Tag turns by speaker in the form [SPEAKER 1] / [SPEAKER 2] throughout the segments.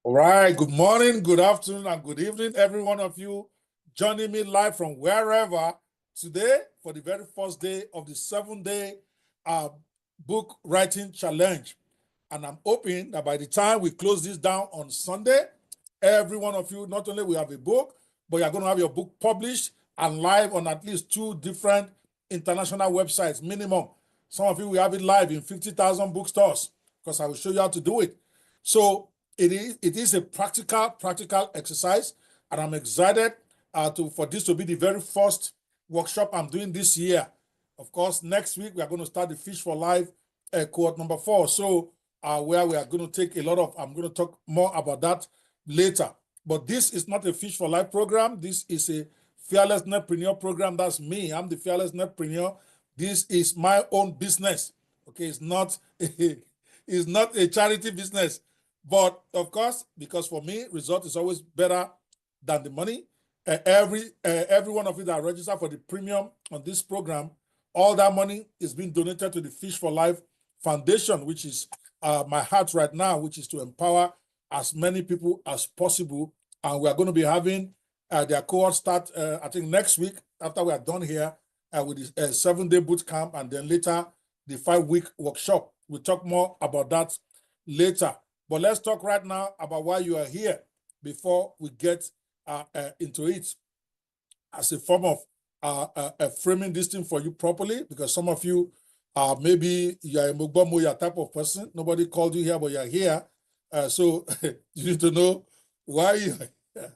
[SPEAKER 1] All right, good morning, good afternoon, and good evening, every one of you joining me live from wherever today for the very first day of the 7-day book writing challenge. And I'm hoping that by the time we close this down on Sunday, every one of you not only will have a book, but you're going to have your book published and live on at least 2 different international websites minimum. Some of you will have it live in 50,000 bookstores because I will show you how to do it. So it is a practical exercise, and I'm excited for this to be the very first workshop I'm doing this year. Of course, next week we are going to start the Fish for Life cohort number 4. So where we are going to take a lot of, I'm going to talk more about that later. But this is not a Fish for Life program. This is a Fearless Netpreneur program. That's me. I'm the Fearless Netpreneur. This is my own business. Okay, it's not a charity business. But of course, because for me, result is always better than the money. Every one of you that register for the premium on this program, all that money is being donated to the Fish for Life Foundation, which is my heart right now, which is to empower as many people as possible. And we are going to be having their cohort start, I think, next week after we are done here with the 7-day boot camp, and then later the 5-week workshop. We'll talk more about that later. But let's talk right now about why you are here before we get into it, as a form of framing this thing for you properly, because some of you, maybe you're a Mugbamoya type of person. Nobody called you here, but you're here. So you need to know why you're here.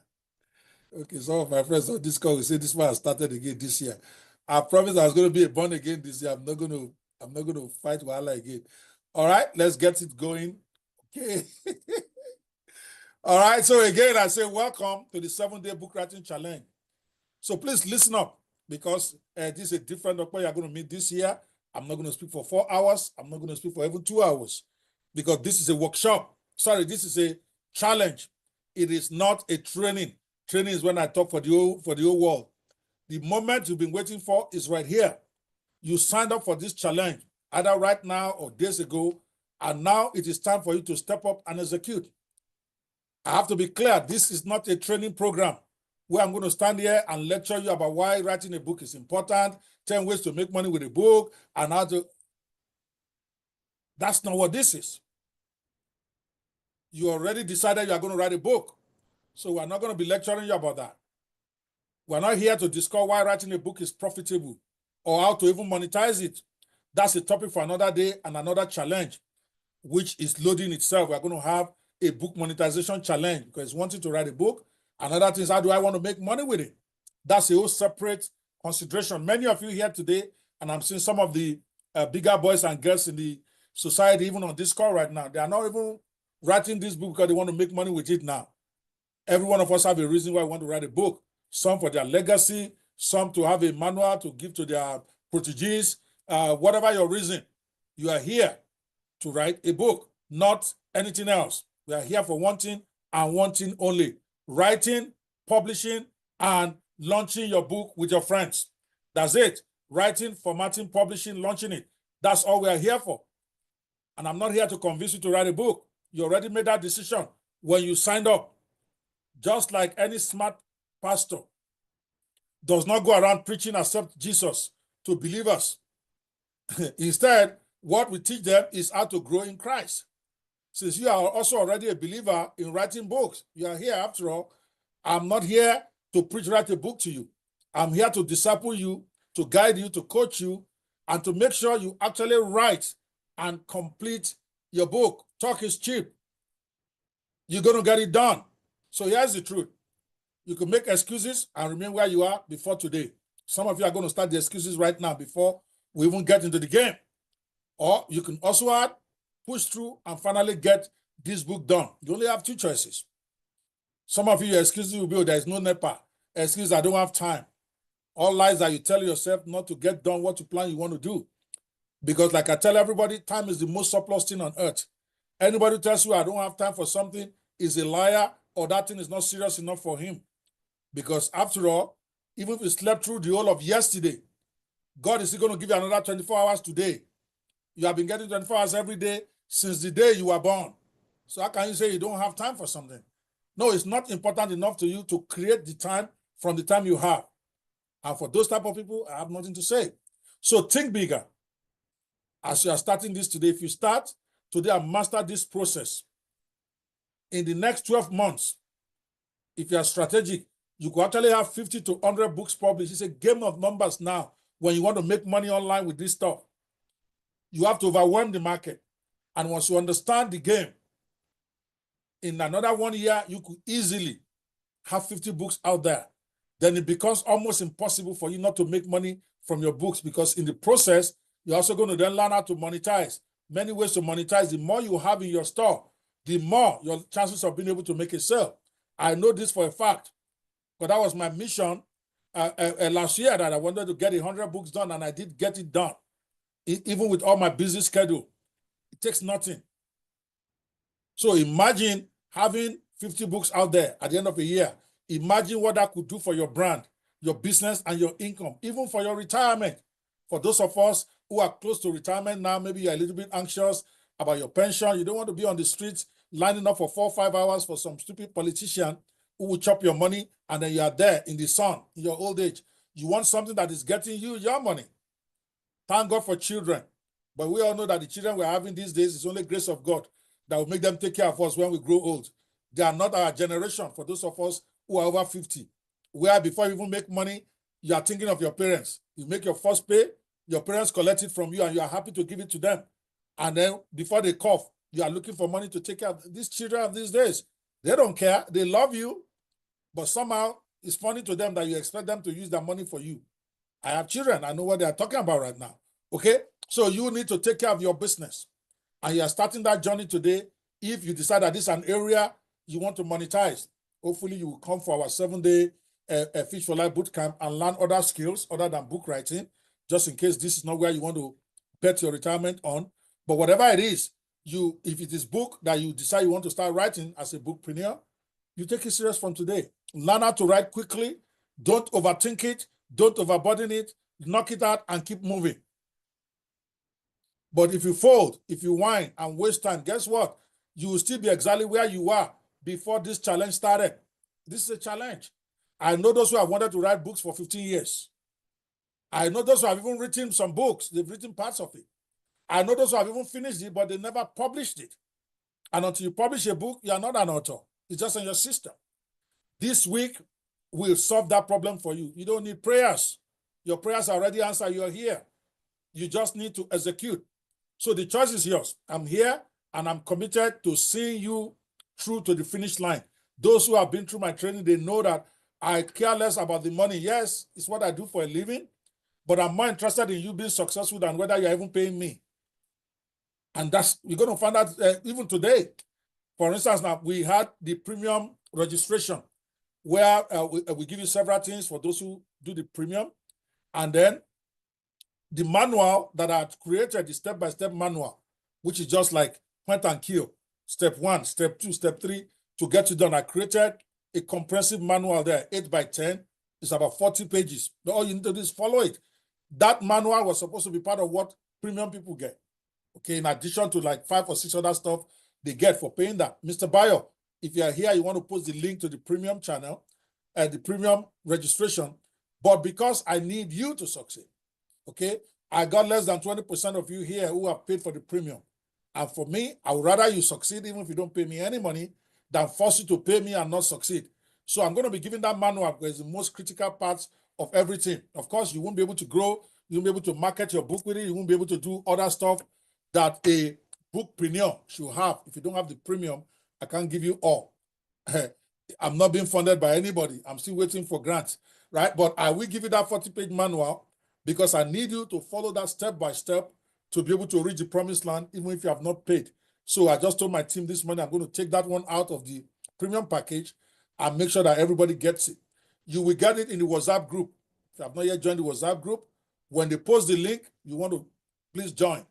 [SPEAKER 1] Okay, some of my friends on this call will say this one has started again this year. I promise I was going to be born again this year. I'm not going to fight Wahala again. All right, let's get it going. Okay. All right. So again, I say welcome to the 7-day book writing challenge. So please listen up, because this is a different doctor you're going to meet this year. I'm not going to speak for 4 hours. I'm not going to speak for even 2 hours, because this is a workshop. Sorry, this is a challenge. It is not a training. Training is when I talk for the whole world. The moment you've been waiting for is right here. You signed up for this challenge either right now or days ago, and now it is time for you to step up and execute. I have to be clear, this is not a training program where I'm going to stand here and lecture you about why writing a book is important, 10 ways to make money with a book, and how to... That's not what this is. You already decided you are going to write a book, so we're not going to be lecturing you about that. We're not here to discuss why writing a book is profitable or how to even monetize it. That's a topic for another day and another challenge, which is loading itself. We're going to have a book monetization challenge, because wanting to write a book. Another thing is, how do I want to make money with it? That's a whole separate consideration. Many of you here today, and I'm seeing some of the bigger boys and girls in the society, even on this call right now, they are not even writing this book because they want to make money with it now. Every one of us have a reason why we want to write a book. Some for their legacy, some to have a manual to give to their proteges. Whatever your reason, you are here to write a book, not anything else. We are here for one thing and one thing only: writing, publishing, and launching your book with your friends. That's it. Writing, formatting, publishing, launching it. That's all we are here for. And I'm not here to convince you to write a book. You already made that decision when you signed up. Just like any smart pastor does not go around preaching accept Jesus to believers. Instead, what we teach them is how to grow in Christ. Since you are also already a believer in writing books, you are here after all. I'm not here to preach, write a book to you. I'm here to disciple you, to guide you, to coach you, and to make sure you actually write and complete your book. Talk is cheap. You're going to get it done. So here's the truth. You can make excuses and remain where you are before today. Some of you are going to start the excuses right now before we even get into the game. Or you can also add, push through, and finally get this book done. You only have 2 choices. Some of you, your excuses will be, oh, there is no NEPA. Excuse, I don't have time. All lies that you tell yourself not to get done what you plan you want to do. Because like I tell everybody, time is the most surplus thing on earth. Anybody who tells you I don't have time for something is a liar, or that thing is not serious enough for him. Because after all, even if you slept through the whole of yesterday, God is still going to give you another 24 hours today. You have been getting 24 hours every day since the day you were born. So how can you say you don't have time for something? No, it's not important enough to you to create the time from the time you have. And for those type of people, I have nothing to say. So think bigger. As you are starting this today, if you start today and master this process, in the next 12 months, if you are strategic, you could actually have 50 to 100 books published. It's a game of numbers now when you want to make money online with this stuff. You have to overwhelm the market. And once you understand the game, in another 1 year, you could easily have 50 books out there. Then it becomes almost impossible for you not to make money from your books, because in the process, you're also going to then learn how to monetize. Many ways to monetize. The more you have in your store, the more your chances of being able to make a sale. I know this for a fact, but that was my mission last year, that I wanted to get 100 books done, and I did get it done. Even with all my busy schedule, it takes nothing. So imagine having 50 books out there at the end of a year. Imagine what that could do for your brand, your business, and your income, even for your retirement. For those of us who are close to retirement now, maybe you're a little bit anxious about your pension. You don't want to be on the streets lining up for 4 or 5 hours for some stupid politician who will chop your money, and then you are there in the sun in your old age. You want something that is getting you your money. Thank God for children. But we all know that the children we're having these days is only grace of God that will make them take care of us when we grow old. They are not our generation, for those of us who are over 50, where before you even make money, you are thinking of your parents. You make your first pay, your parents collect it from you, and you are happy to give it to them. And then before they cough, you are looking for money to take care of these children of these days. They don't care. They love you, but somehow it's funny to them that you expect them to use their money for you. I have children. I know what they are talking about right now. Okay? So you need to take care of your business. And you are starting that journey today. If you decide that this is an area you want to monetize, hopefully you will come for our 7-day Fish for Life bootcamp and learn other skills other than book writing, just in case this is not where you want to bet your retirement on. But whatever it is, if it is book that you decide you want to start writing as a bookpreneur, you take it serious from today. Learn how to write quickly. Don't overthink it. Don't overburden it. Knock it out and keep moving. But if you fold, if you whine and waste time, guess what? You will still be exactly where you were before this challenge started. This is a challenge. I know those who have wanted to write books for 15 years. I know those who have even written some books. They've written parts of it. I know those who have even finished it, but they never published it. And until you publish a book, you are not an author. It's just in your system. This week will solve that problem for you. You don't need prayers. Your prayers are already answered. You're here. You just need to execute. So the choice is yours. I'm here, and I'm committed to seeing you through to the finish line. Those who have been through my training, they know that I care less about the money. Yes, it's what I do for a living, but I'm more interested in you being successful than whether you're even paying me. And we're going to find out even today. For instance, now we had the premium registration where we give you several things for those who do the premium. And then the manual that I had created, the step-by-step manual, which is just like point and kill. Step 1, step 2, step 3, to get you done. I created a comprehensive manual there, 8x10. It's about 40 pages. All you need to do is follow it. That manual was supposed to be part of what premium people get. Okay, in addition to like 5 or 6 other stuff they get for paying that. Mr. Bayo, if you are here, you want to post the link to the premium channel and the premium registration. But because I need you to succeed, okay, I got less than 20% of you here who have paid for the premium. And for me, I would rather you succeed even if you don't pay me any money than force you to pay me and not succeed. So I'm going to be giving that manual because it's the most critical parts of everything. Of course, you won't be able to grow. You won't be able to market your book with it. You won't be able to do other stuff that a bookpreneur should have. If you don't have the premium, I can't give you all. I'm not being funded by anybody. I'm still waiting for grants, right? But I will give you that 40-page manual because I need you to follow that step by step to be able to reach the promised land, even if you have not paid. So I just told my team this morning, I'm going to take that one out of the premium package and make sure that everybody gets it. You will get it in the WhatsApp group. If you have not yet joined the WhatsApp group, when they post the link, you want to please join.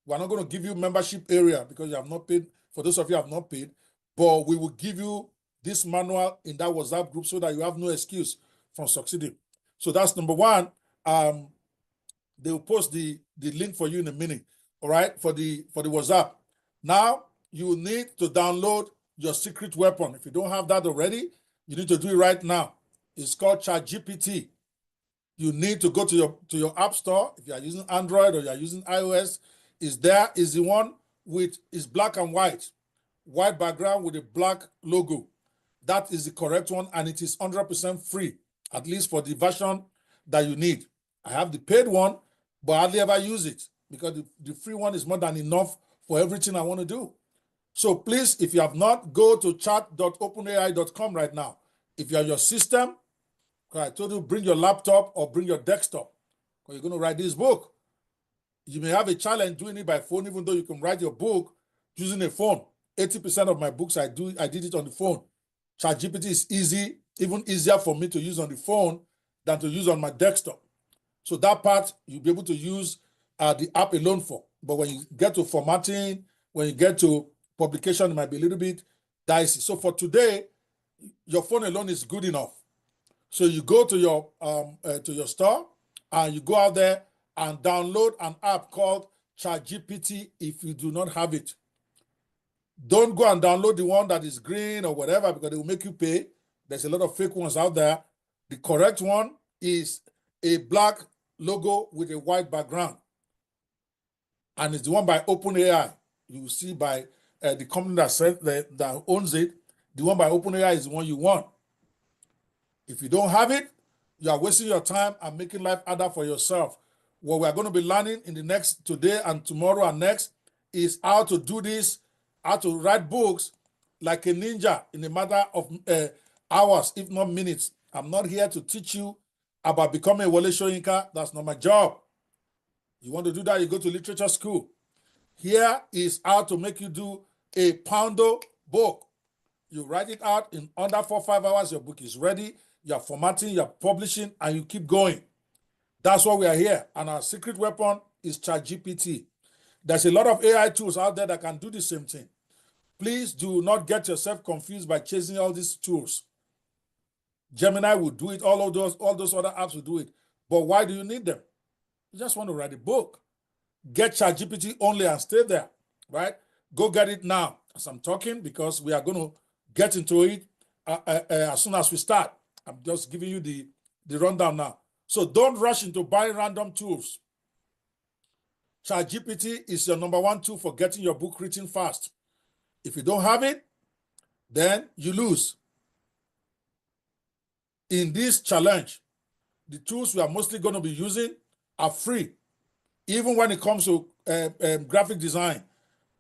[SPEAKER 1] We're not going to give you membership area because you have not paid. For those of you who have not paid, but we will give you this manual in that WhatsApp group so that you have no excuse from succeeding. So that's number one. They will post the link for you in a minute. All right, for the WhatsApp. Now you need to download your secret weapon. If you don't have that already, you need to do it right now. It's called ChatGPT. You need to go to your app store. If you are using Android or you are using iOS, is the one with is black and white background with a black logo. That is the correct one, and it is 100% free, at least for the version that you need. I have the paid one, but I hardly ever use it because the free one is more than enough for everything I want to do. So please, if you have not, go to chat.openai.com right now. If you're on your system, I told you bring your laptop or bring your desktop because you're going to write this book. You may have a challenge doing it by phone, even though you can write your book using a phone. 80% of my books I did it on the phone. ChatGPT is easy, even easier for me to use on the phone than to use on my desktop. So that part you'll be able to use the app alone for. But when you get to formatting, when you get to publication, it might be a little bit dicey. So for today, your phone alone is good enough. So you go to your store and you go out there and download an app called ChatGPT if you do not have it. Don't go and download the one that is green or whatever because it will make you pay. There's a lot of fake ones out there. The correct one is a black logo with a white background. And it's the one by OpenAI. You will see by the company that owns it. The one by OpenAI is the one you want. If you don't have it, you are wasting your time and making life harder for yourself. What we are going to be learning in the next today and tomorrow and next is how to do this, how to write books like a ninja in a matter of hours, if not minutes. I'm not here to teach you about becoming a Wole Soyinka. That's not my job. You want to do that, you go to literature school. Here is how to make you do a poundo book. You write it out in under 4 or 5 hours. Your book is ready. You're formatting, you're publishing, and you keep going. That's why we are here. And our secret weapon is ChatGPT. There's a lot of AI tools out there that can do the same thing. Please do not get yourself confused by chasing all these tools. Gemini will do it, all those other apps will do it. But why do you need them? You just want to write a book. Get ChatGPT only and stay there, right? Go get it now as I'm talking because we are going to get into it as soon as we start. I'm just giving you the rundown now. So don't rush into buying random tools. ChatGPT is your #1 tool for getting your book written fast. If you don't have it, then you lose. In this challenge, the tools we are mostly going to be using are free. Even when it comes to graphic design,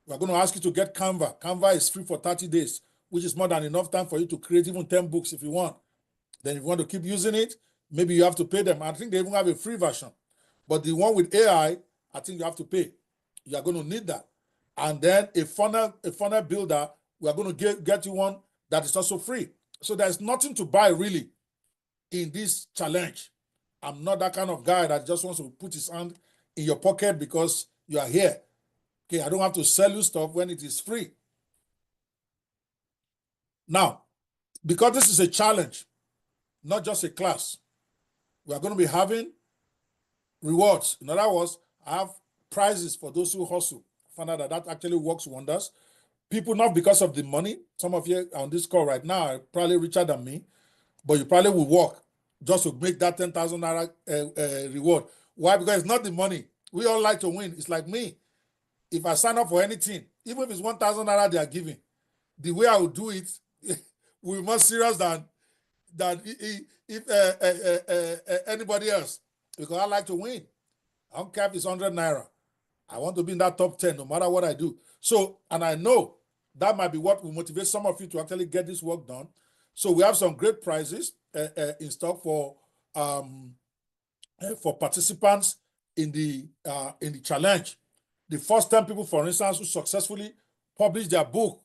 [SPEAKER 1] we're going to ask you to get Canva. Canva is free for 30 days, which is more than enough time for you to create even 10 books if you want. Then if you want to keep using it, maybe you have to pay them. I think they even have a free version. But the one with AI, I think you have to pay. You are going to need that. And then a funnel builder, we are going to get you one that is also free. So there's nothing to buy really in this challenge. I'm not that kind of guy that just wants to put his hand in your pocket because you are here. Okay, I don't have to sell you stuff when it is free. Now, because this is a challenge, not just a class, we are going to be having rewards. In other words, I have prizes for those who hustle. I found out that actually works wonders. People, not because of the money. Some of you on this call right now are probably richer than me, but you probably will work just to make that 10,000 naira reward. Why? Because it's not the money. We all like to win. It's like me. If I sign up for anything, even if it's 1,000 naira they are giving, the way I will do it will be more serious than if anybody else, because I like to win. I don't care if it's 100 naira. I want to be in that top 10 no matter what I do. So, and I know that might be what will motivate some of you to actually get this work done. So we have some great prizes in stock for participants in the challenge. The first 10 people, for instance, who successfully published their book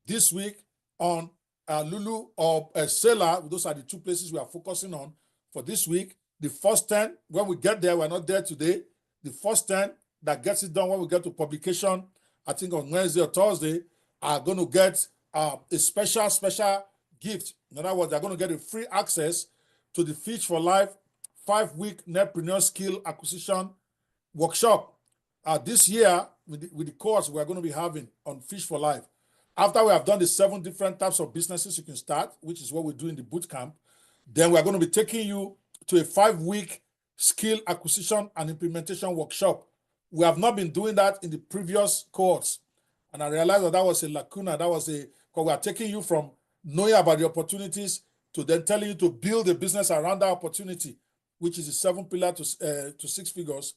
[SPEAKER 1] this week on Lulu or Seller, those are the two places we are focusing on for this week. The first 10, when we get there, we're not there today. The first 10 that gets it done when we get to publication, I think on Wednesday or Thursday, are going to get a special gift. In other words, they're going to get a free access to the Fish for Life 5-week Netpreneur Skill Acquisition Workshop. This year, with the course we're going to be having on Fish for Life. After we have done the 7 different types of businesses you can start, which is what we do in the boot camp, then we're going to be taking you to a 5-week skill acquisition and implementation workshop. We have not been doing that in the previous cohorts. And I realized that was a lacuna. Because we are taking you from knowing about the opportunities to then telling you to build a business around that opportunity, which is the 7 pillar to 6 figures,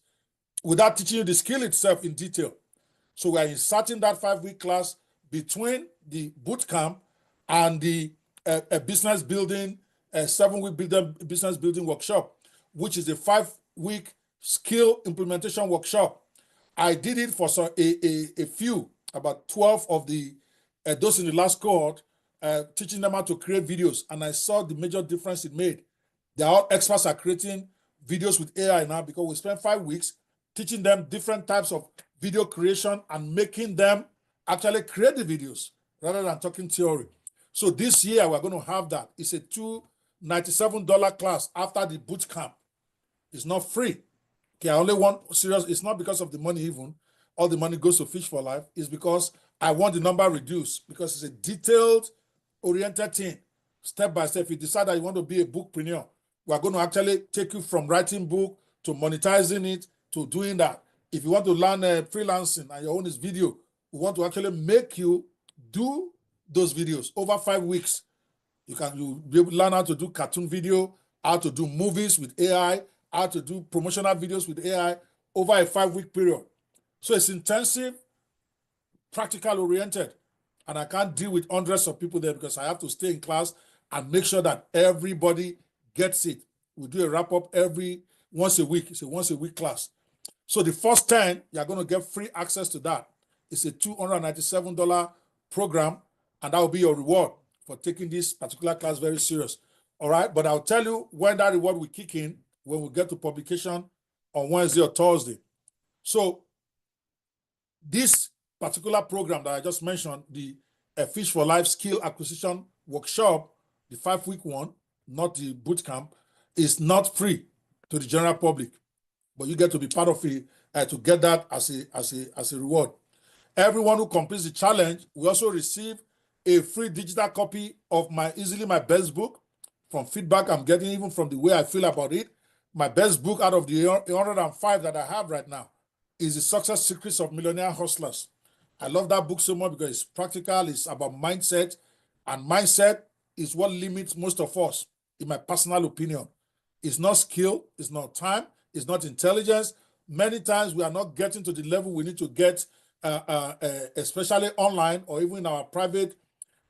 [SPEAKER 1] without teaching you the skill itself in detail. So we are inserting that 5-week class between the boot camp and the business building, 7-week business building workshop, which is a 5-week skill implementation workshop. I did it for a few, about 12 of the those in the last cohort, teaching them how to create videos, and I saw the major difference it made. They are all experts at creating videos with AI now, because we spent 5 weeks teaching them different types of video creation and making them actually create the videos rather than talking theory. So this year we're going to have that. It's a $297 class after the boot camp. It's not free. Okay, I only want serious. It's not because of the money even. All the money goes to Fish for Life. It's because I want the number reduced, because it's a detailed oriented thing, step by step. If you decide that you want to be a bookpreneur, we're going to actually take you from writing book to monetizing it to doing that. If you want to learn freelancing and your own is video, we want to actually make you do those videos over 5 weeks. You'll be able to learn how to do cartoon video, how to do movies with AI, how to do promotional videos with AI over a 5-week period. So it's intensive, practical oriented, and I can't deal with hundreds of people there because I have to stay in class and make sure that everybody gets it. We do a wrap-up once a week. It's a once-a-week class. So the first 10, you're going to get free access to that. It's a $297 program, and that will be your reward for taking this particular class very serious. All right, but I'll tell you when that reward will kick in when we get to publication on Wednesday or Thursday. So this particular program that I just mentioned, the Fish for Life Skill Acquisition Workshop, the 5-week one, not the boot camp, is not free to the general public, but you get to be part of it to get that as a reward. Everyone who completes the challenge will also receive a free digital copy of Easily My Best book. From feedback I'm getting, even from the way I feel about it, my best book out of the 105 that I have right now is The Success Secrets of Millionaire Hustlers. I love that book so much because it's practical, it's about mindset, and mindset is what limits most of us, in my personal opinion. It's not skill, it's not time, it's not intelligence. Many times we are not getting to the level we need to get, especially online or even in our private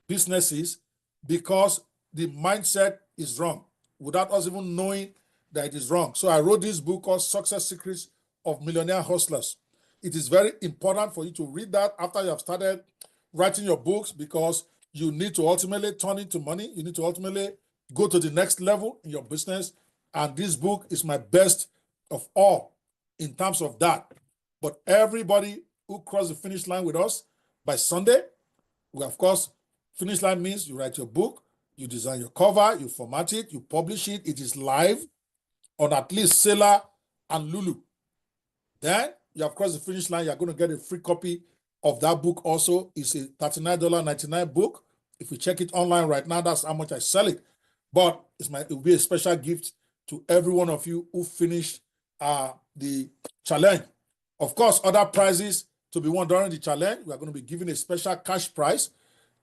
[SPEAKER 1] businesses, because the mindset is wrong without us even knowing that it is wrong. So I wrote this book called Success Secrets of Millionaire Hustlers. It is very important for you to read that after you have started writing your books, because you need to ultimately turn into money. You need to ultimately go to the next level in your business. And this book is my best of all in terms of that. But everybody who crossed the finish line with us by Sunday, we, of course, finish line means you write your book, you design your cover, you format it, you publish it. It is live on at least Sailor and Lulu. Then you have crossed the finish line. You're going to get a free copy of that book also. It's a $39.99 book. If you check it online right now, that's how much I sell it. But it will be a special gift to every one of you who finished the challenge. Of course, other prizes to be won during the challenge. We are going to be giving a special cash prize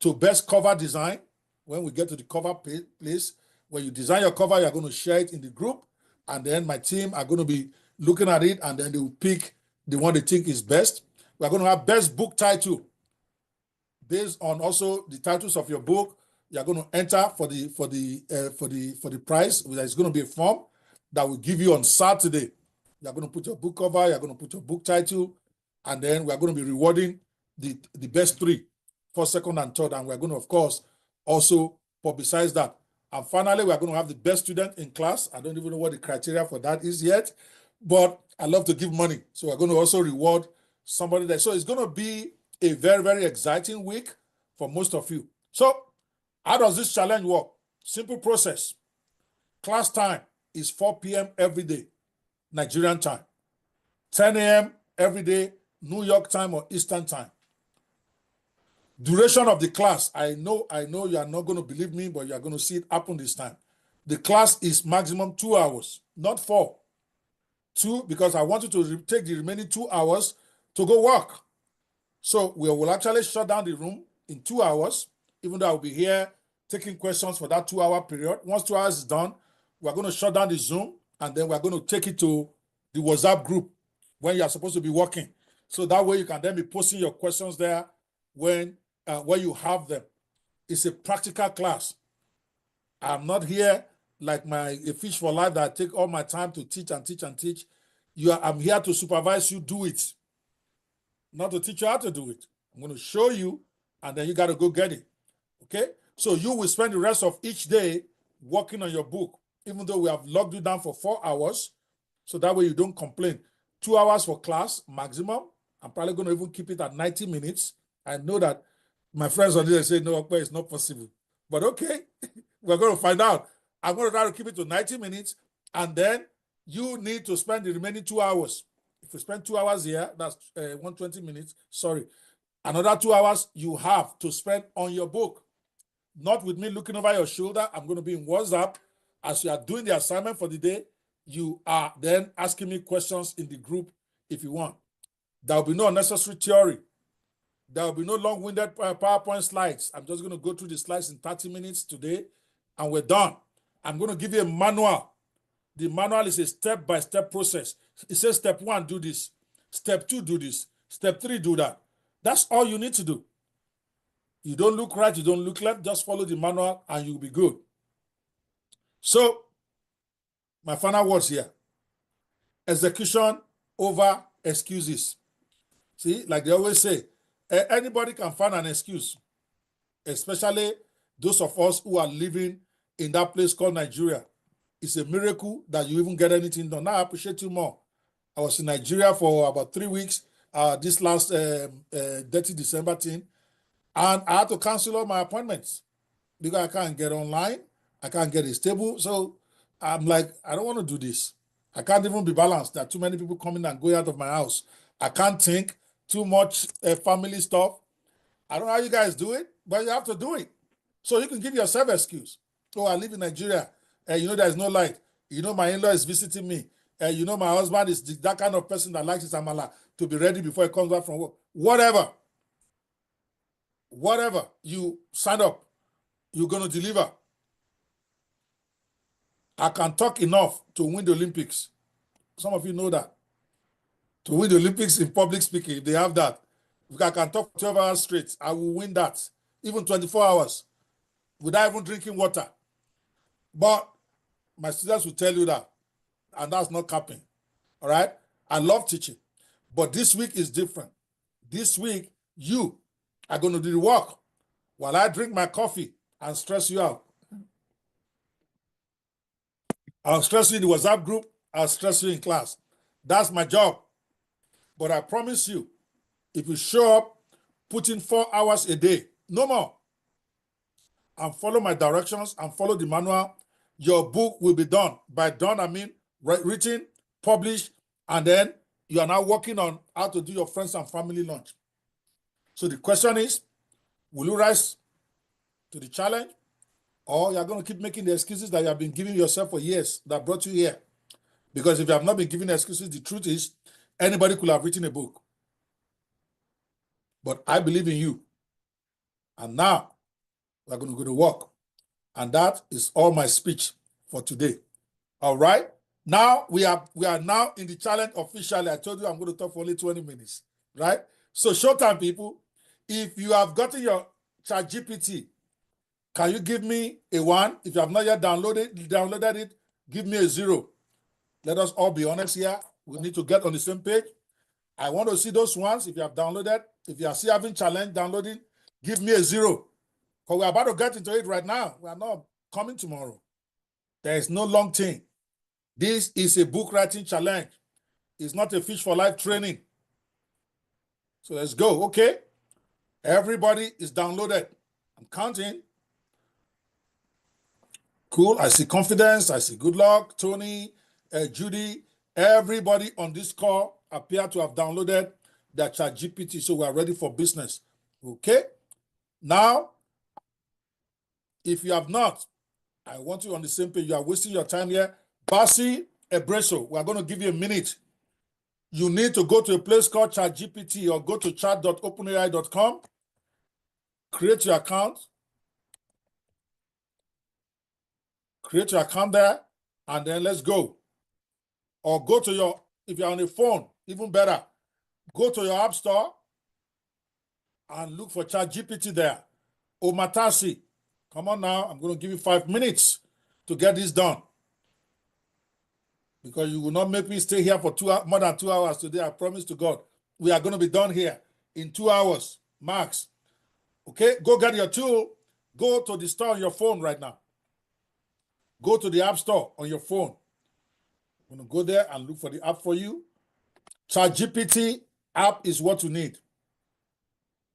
[SPEAKER 1] to best cover design. When we get to the cover place, when you design your cover, you're going to share it in the group. And then my team are going to be looking at it, and then they will pick the one they think is best. We're going to have best book title. Based on also the titles of your book, you're going to enter for the prize. There's going to be a form that will give you on Saturday. You're going to put your book cover, you're going to put your book title, and then we're going to be rewarding the best 3, first, second, and third. And we're going to, of course, also publicize that. And finally, we're going to have the best student in class. I don't even know what the criteria for that is yet, but I love to give money. So we're going to also reward somebody there. So it's going to be a very, very exciting week for most of you. So how does this challenge work? Simple process. Class time is 4 p.m. every day, Nigerian time. 10 a.m. every day, New York time or Eastern time. Duration of the class, I know you are not going to believe me, but you are going to see it happen this time. The class is maximum 2 hours, not 4. 2, because I want you to take the remaining 2 hours to go work. So we will actually shut down the room in 2 hours, even though I'll be here taking questions for that 2-hour period. Once 2 hours is done, we're going to shut down the Zoom, and then we're going to take it to the WhatsApp group when you are supposed to be working. So that way you can then be posting your questions there when you have them. It's a practical class. I'm not here like a fish for life that I take all my time to teach and teach and teach. I'm here to supervise you do it, not to teach you how to do it. I'm going to show you, and then you got to go get it. Okay? So you will spend the rest of each day working on your book, even though we have logged you down for 4 hours, so that way you don't complain. 2 hours for class maximum. I'm probably going to even keep it at 90 minutes. I know that my friends on there say, no, it's not possible. But okay, we're going to find out. I'm going to try to keep it to 90 minutes, and then you need to spend the remaining 2 hours. If you spend 2 hours here, that's 120 minutes. Sorry. Another 2 hours you have to spend on your book. Not with me looking over your shoulder. I'm going to be in WhatsApp. As you are doing the assignment for the day, you are then asking me questions in the group if you want. There will be no unnecessary theory. There will be no long-winded PowerPoint slides. I'm just going to go through the slides in 30 minutes today, and we're done. I'm going to give you a manual. The manual is a step-by-step process. It says step 1, do this. Step 2, do this. Step 3, do that. That's all you need to do. You don't look right, you don't look left, just follow the manual and you'll be good. So, my final words here. Execution over excuses. See, like they always say, anybody can find an excuse, especially those of us who are living in that place called Nigeria. It's a miracle that you even get anything done. Now, I appreciate you more. I was in Nigeria for about 3 weeks, this last dirty December thing, and I had to cancel all my appointments because I can't get online. I can't get a stable. So I'm like, I don't want to do this. I can't even be balanced. There are too many people coming and going out of my house. I can't think, too much family stuff. I don't know how you guys do it, but you have to do it. So you can give yourself an excuse. Oh, I live in Nigeria. There's no light. My in-law is visiting me. My husband is that kind of person that likes his amala to be ready before he comes back from work. Whatever you sign up, you're going to deliver. I can talk enough to win the Olympics. Some of you know that. To win the Olympics in public speaking, if they have that, if I can talk 12 hours straight, I will win that. Even 24 hours without even drinking water. But my students will tell you that, and that's not capping. All right? I love teaching, but this week is different. This week, you are going to do the work while I drink my coffee and stress you out. I'll stress you in the WhatsApp group. I'll stress you in class. That's my job. But I promise you, if you show up, put in 4 hours a day, no more, and follow my directions and follow the manual, your book will be done. By done, I mean written, published, and then you are now working on how to do your friends and family lunch. So the question is, will you rise to the challenge, or you're going to keep making the excuses that you have been giving yourself for years that brought you here? Because if you have not been giving excuses, the truth is anybody could have written a book. But I believe in you. And now we're going to go to work. And that is all my speech for today. All right? Now we are now in the challenge officially. I told you I'm going to talk for only 20 minutes. Right? So showtime, people. If you have gotten your ChatGPT, can you give me a 1? If you have not yet downloaded it, give me a 0. Let us all be honest here. We need to get on the same page. I want to see those ones. If you have downloaded, if you are still having challenge downloading, give me a 0. Because we're about to get into it right now. We are not coming tomorrow. There is no long thing. This is a book writing challenge. It's not a fish for life training. So let's go, okay? Everybody is downloaded. I'm counting. Cool. I see Confidence. I see Good Luck, Tony, Judy. Everybody on this call appear to have downloaded their ChatGPT, so we are ready for business. Okay? Now, if you have not, I want you on the same page. You are wasting your time here. Basi Ebreso, we are going to give you a minute. You need to go to a place called ChatGPT or go to chat.openai.com, create your account, there, and then let's go. Or go to your, if you're on a phone, even better, go to your app store and look for ChatGPT there. Omatasi, come on now, I'm going to give you 5 minutes to get this done. Because you will not make me stay here for more than 2 hours today. I promise to God. We are going to be done here in 2 hours, max. Okay, go get your tool. Go to the store on your phone right now. Go to the app store on your phone. I'm going to go there and look for the app for you. ChatGPT app is what you need.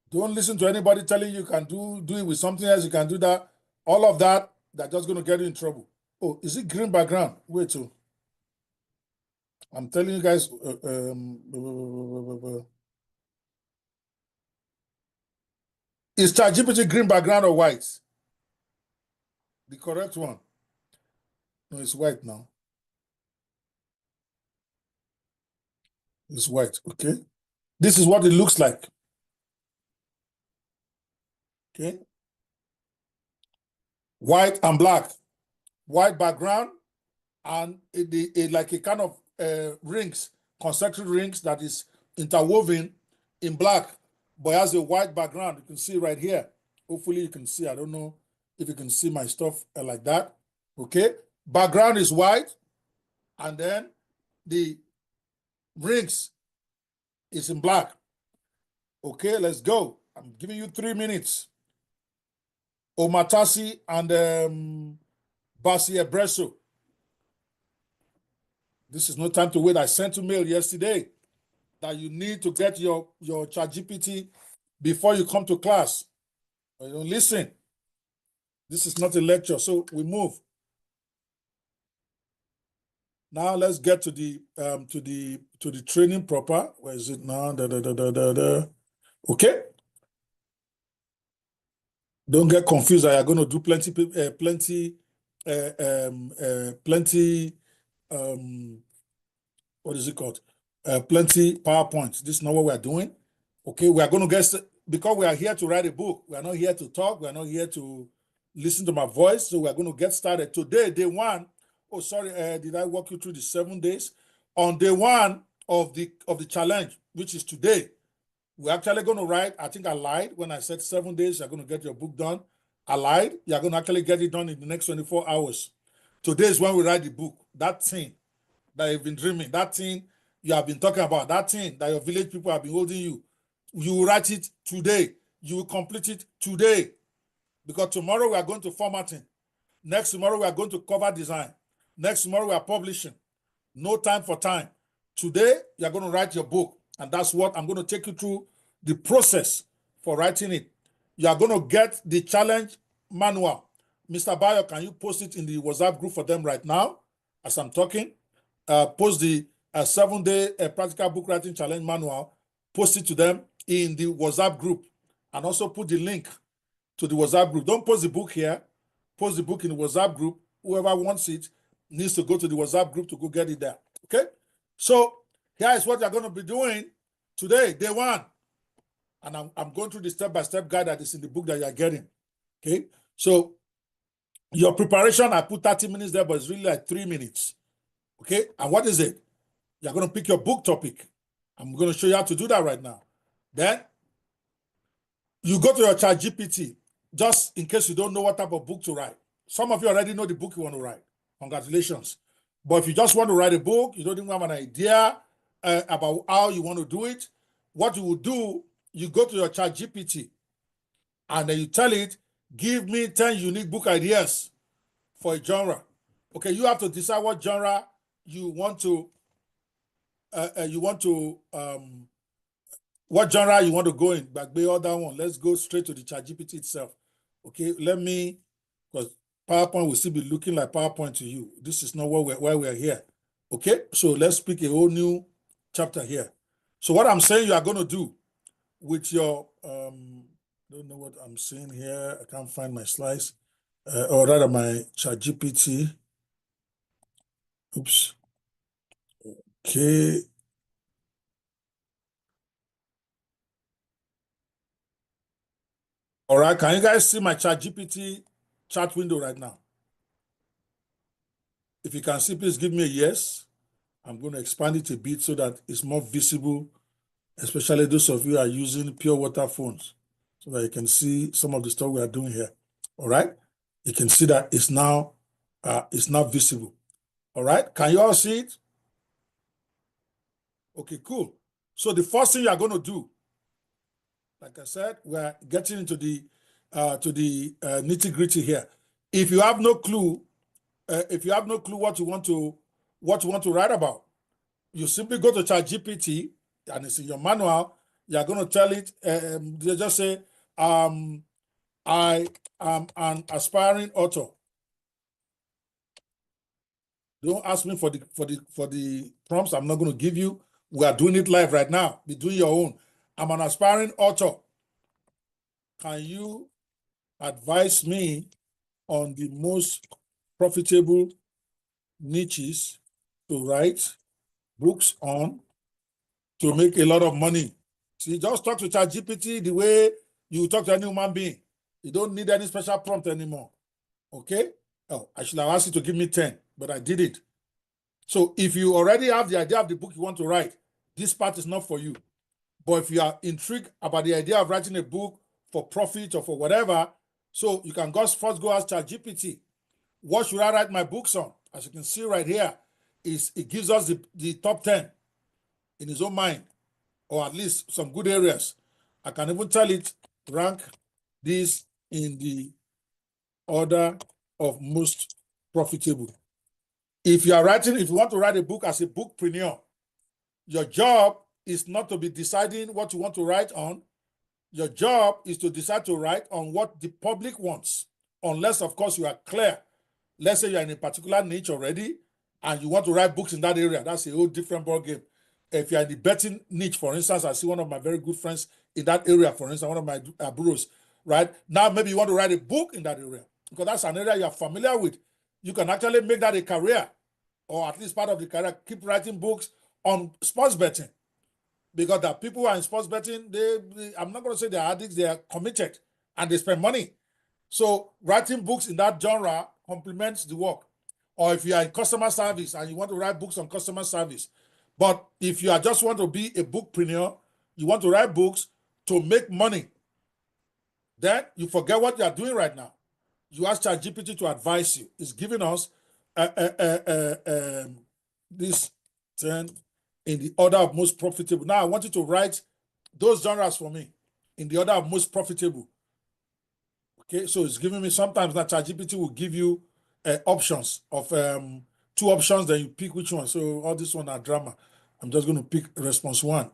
[SPEAKER 1] Don't listen to anybody telling you can do it with something else. You can do that. All of that, they're just going to get you in trouble. Oh, is it green background? Wait till. I'm telling you guys. Is ChatGPT green background or white? The correct one. No, it's white now. It's white, okay? This is what it looks like. Okay? White and black. White background and like a kind of rings, concentric rings that is interwoven in black, but has a white background. You can see right here. Hopefully you can see. I don't know if you can see my stuff like that. Okay? Background is white, and then the rings is in black. Okay, let's go. I'm giving you 3 minutes. Omatasi and Basi Ebreso. This is no time to wait. I sent you mail yesterday that you need to get your ChatGPT before you come to class. You don't listen. This is not a lecture, so we move. Now let's get to the training proper. Where is it now? Okay. Don't get confused. I am going to do plenty. What is it called? Plenty PowerPoints. This is not what we are doing. Okay, we are going to get, because we are here to write a book. We are not here to talk. We are not here to listen to my voice. So we are going to get started today, day one. Oh, sorry, did I walk you through the 7 days? On day one of the challenge, which is today, we're actually going to write. I think I lied when I said 7 days, you're going to get your book done. I lied. You're going to actually get it done in the next 24 hours. Today is when we write the book. That thing that you've been dreaming, that thing you have been talking about, that thing that your village people have been holding you, you will write it today. You will complete it today. Because tomorrow we are going to formatting. Next tomorrow we are going to cover design. Next tomorrow we are publishing. No time for time. Today you are going to write your book. And that's what I'm going to take you through the process for writing it. You are going to get the challenge manual. Mr. Bayo, can you post it in the WhatsApp group for them right now as I'm talking? Post the 7-day practical book writing challenge manual. Post it to them in the WhatsApp group. And also put the link to the WhatsApp group. Don't post the book here. Post the book in the WhatsApp group. Whoever wants it needs to go to the WhatsApp group to go get it there. Okay? So here is what you're going to be doing today, day one. And I'm going through the step-by-step guide that is in the book that you're getting. Okay? So your preparation, I put 30 minutes there, but it's really like 3 minutes. Okay? And what is it? You're going to pick your book topic. I'm going to show you how to do that right now. Then you go to your ChatGPT, just in case you don't know what type of book to write. Some of you already know the book you want to write. Congratulations. But if you just want to write a book, you don't even have an idea about how you want to do it, what you will do, you go to your ChatGPT and then you tell it, give me 10 unique book ideas for a genre. Okay, you have to decide what genre you want to, what genre you want to go in. But the other one, let's go straight to the ChatGPT itself. Okay, let me, because PowerPoint will still be looking like PowerPoint to you. This is not why we're here. Okay, so let's pick a whole new chapter here. So what I'm saying you are going to do with your, don't know what I'm seeing here. I can't find my slides, or rather my ChatGPT. Oops. Okay. All right. Can you guys see my ChatGPT chat window right now? If you can see, please give me a yes. I'm going to expand it a bit so that it's more visible, especially those of you who are using pure water phones, so that you can see some of the stuff we are doing here. All right. You can see that it's now visible. All right. Can you all see it? Okay, cool. So the first thing you are going to do, like I said, we're getting into the nitty-gritty here. If you have no clue, what you want to write about, you simply go to ChatGPT and it's in your manual. You're going to tell it. You just say, "I am an aspiring author." Don't ask me for the prompts. I'm not going to give you. We are doing it live right now. Be doing your own. I'm an aspiring author. Can you advise me on the most profitable niches to write books on to make a lot of money? See, just talk to ChatGPT the way you talk to any human being. You don't need any special prompt anymore. Okay? Oh, I should have asked you to give me 10, but I did it. So if you already have the idea of the book you want to write, this part is not for you. But if you are intrigued about the idea of writing a book for profit or for whatever, so you can first go ask ChatGPT, what should I write my books on? As you can see right here, it gives us the top 10 in his own mind, or at least some good areas. I can even tell it, rank this in the order of most profitable. If you want to write a book as a bookpreneur, your job is not to be deciding what you want to write on. Your job is to decide to write on what the public wants, unless, of course, you are clear. Let's say you're in a particular niche already and you want to write books in that area. That's a whole different ballgame. If you're in the betting niche, for instance, I see one of my very good friends in that area, for instance, one of my bureaus, right? Now, maybe you want to write a book in that area because that's an area you're familiar with. You can actually make that a career, or at least part of the career. Keep writing books on sports betting, because the people who are in sports betting, I'm not going to say they're addicts, they are committed and they spend money. So writing books in that genre complements the work. Or if you are in customer service and you want to write books on customer service. But if you just want to be a bookpreneur, you want to write books to make money, then you forget what you are doing right now. You ask ChatGPT to advise you. It's giving us this 10 in the order of most profitable. Now I want you to write those genres for me in the order of most profitable. Okay, so it's giving me, sometimes that ChatGPT will give you options of 2 options, then you pick which one. So all this one are drama. I'm just going to pick response 1.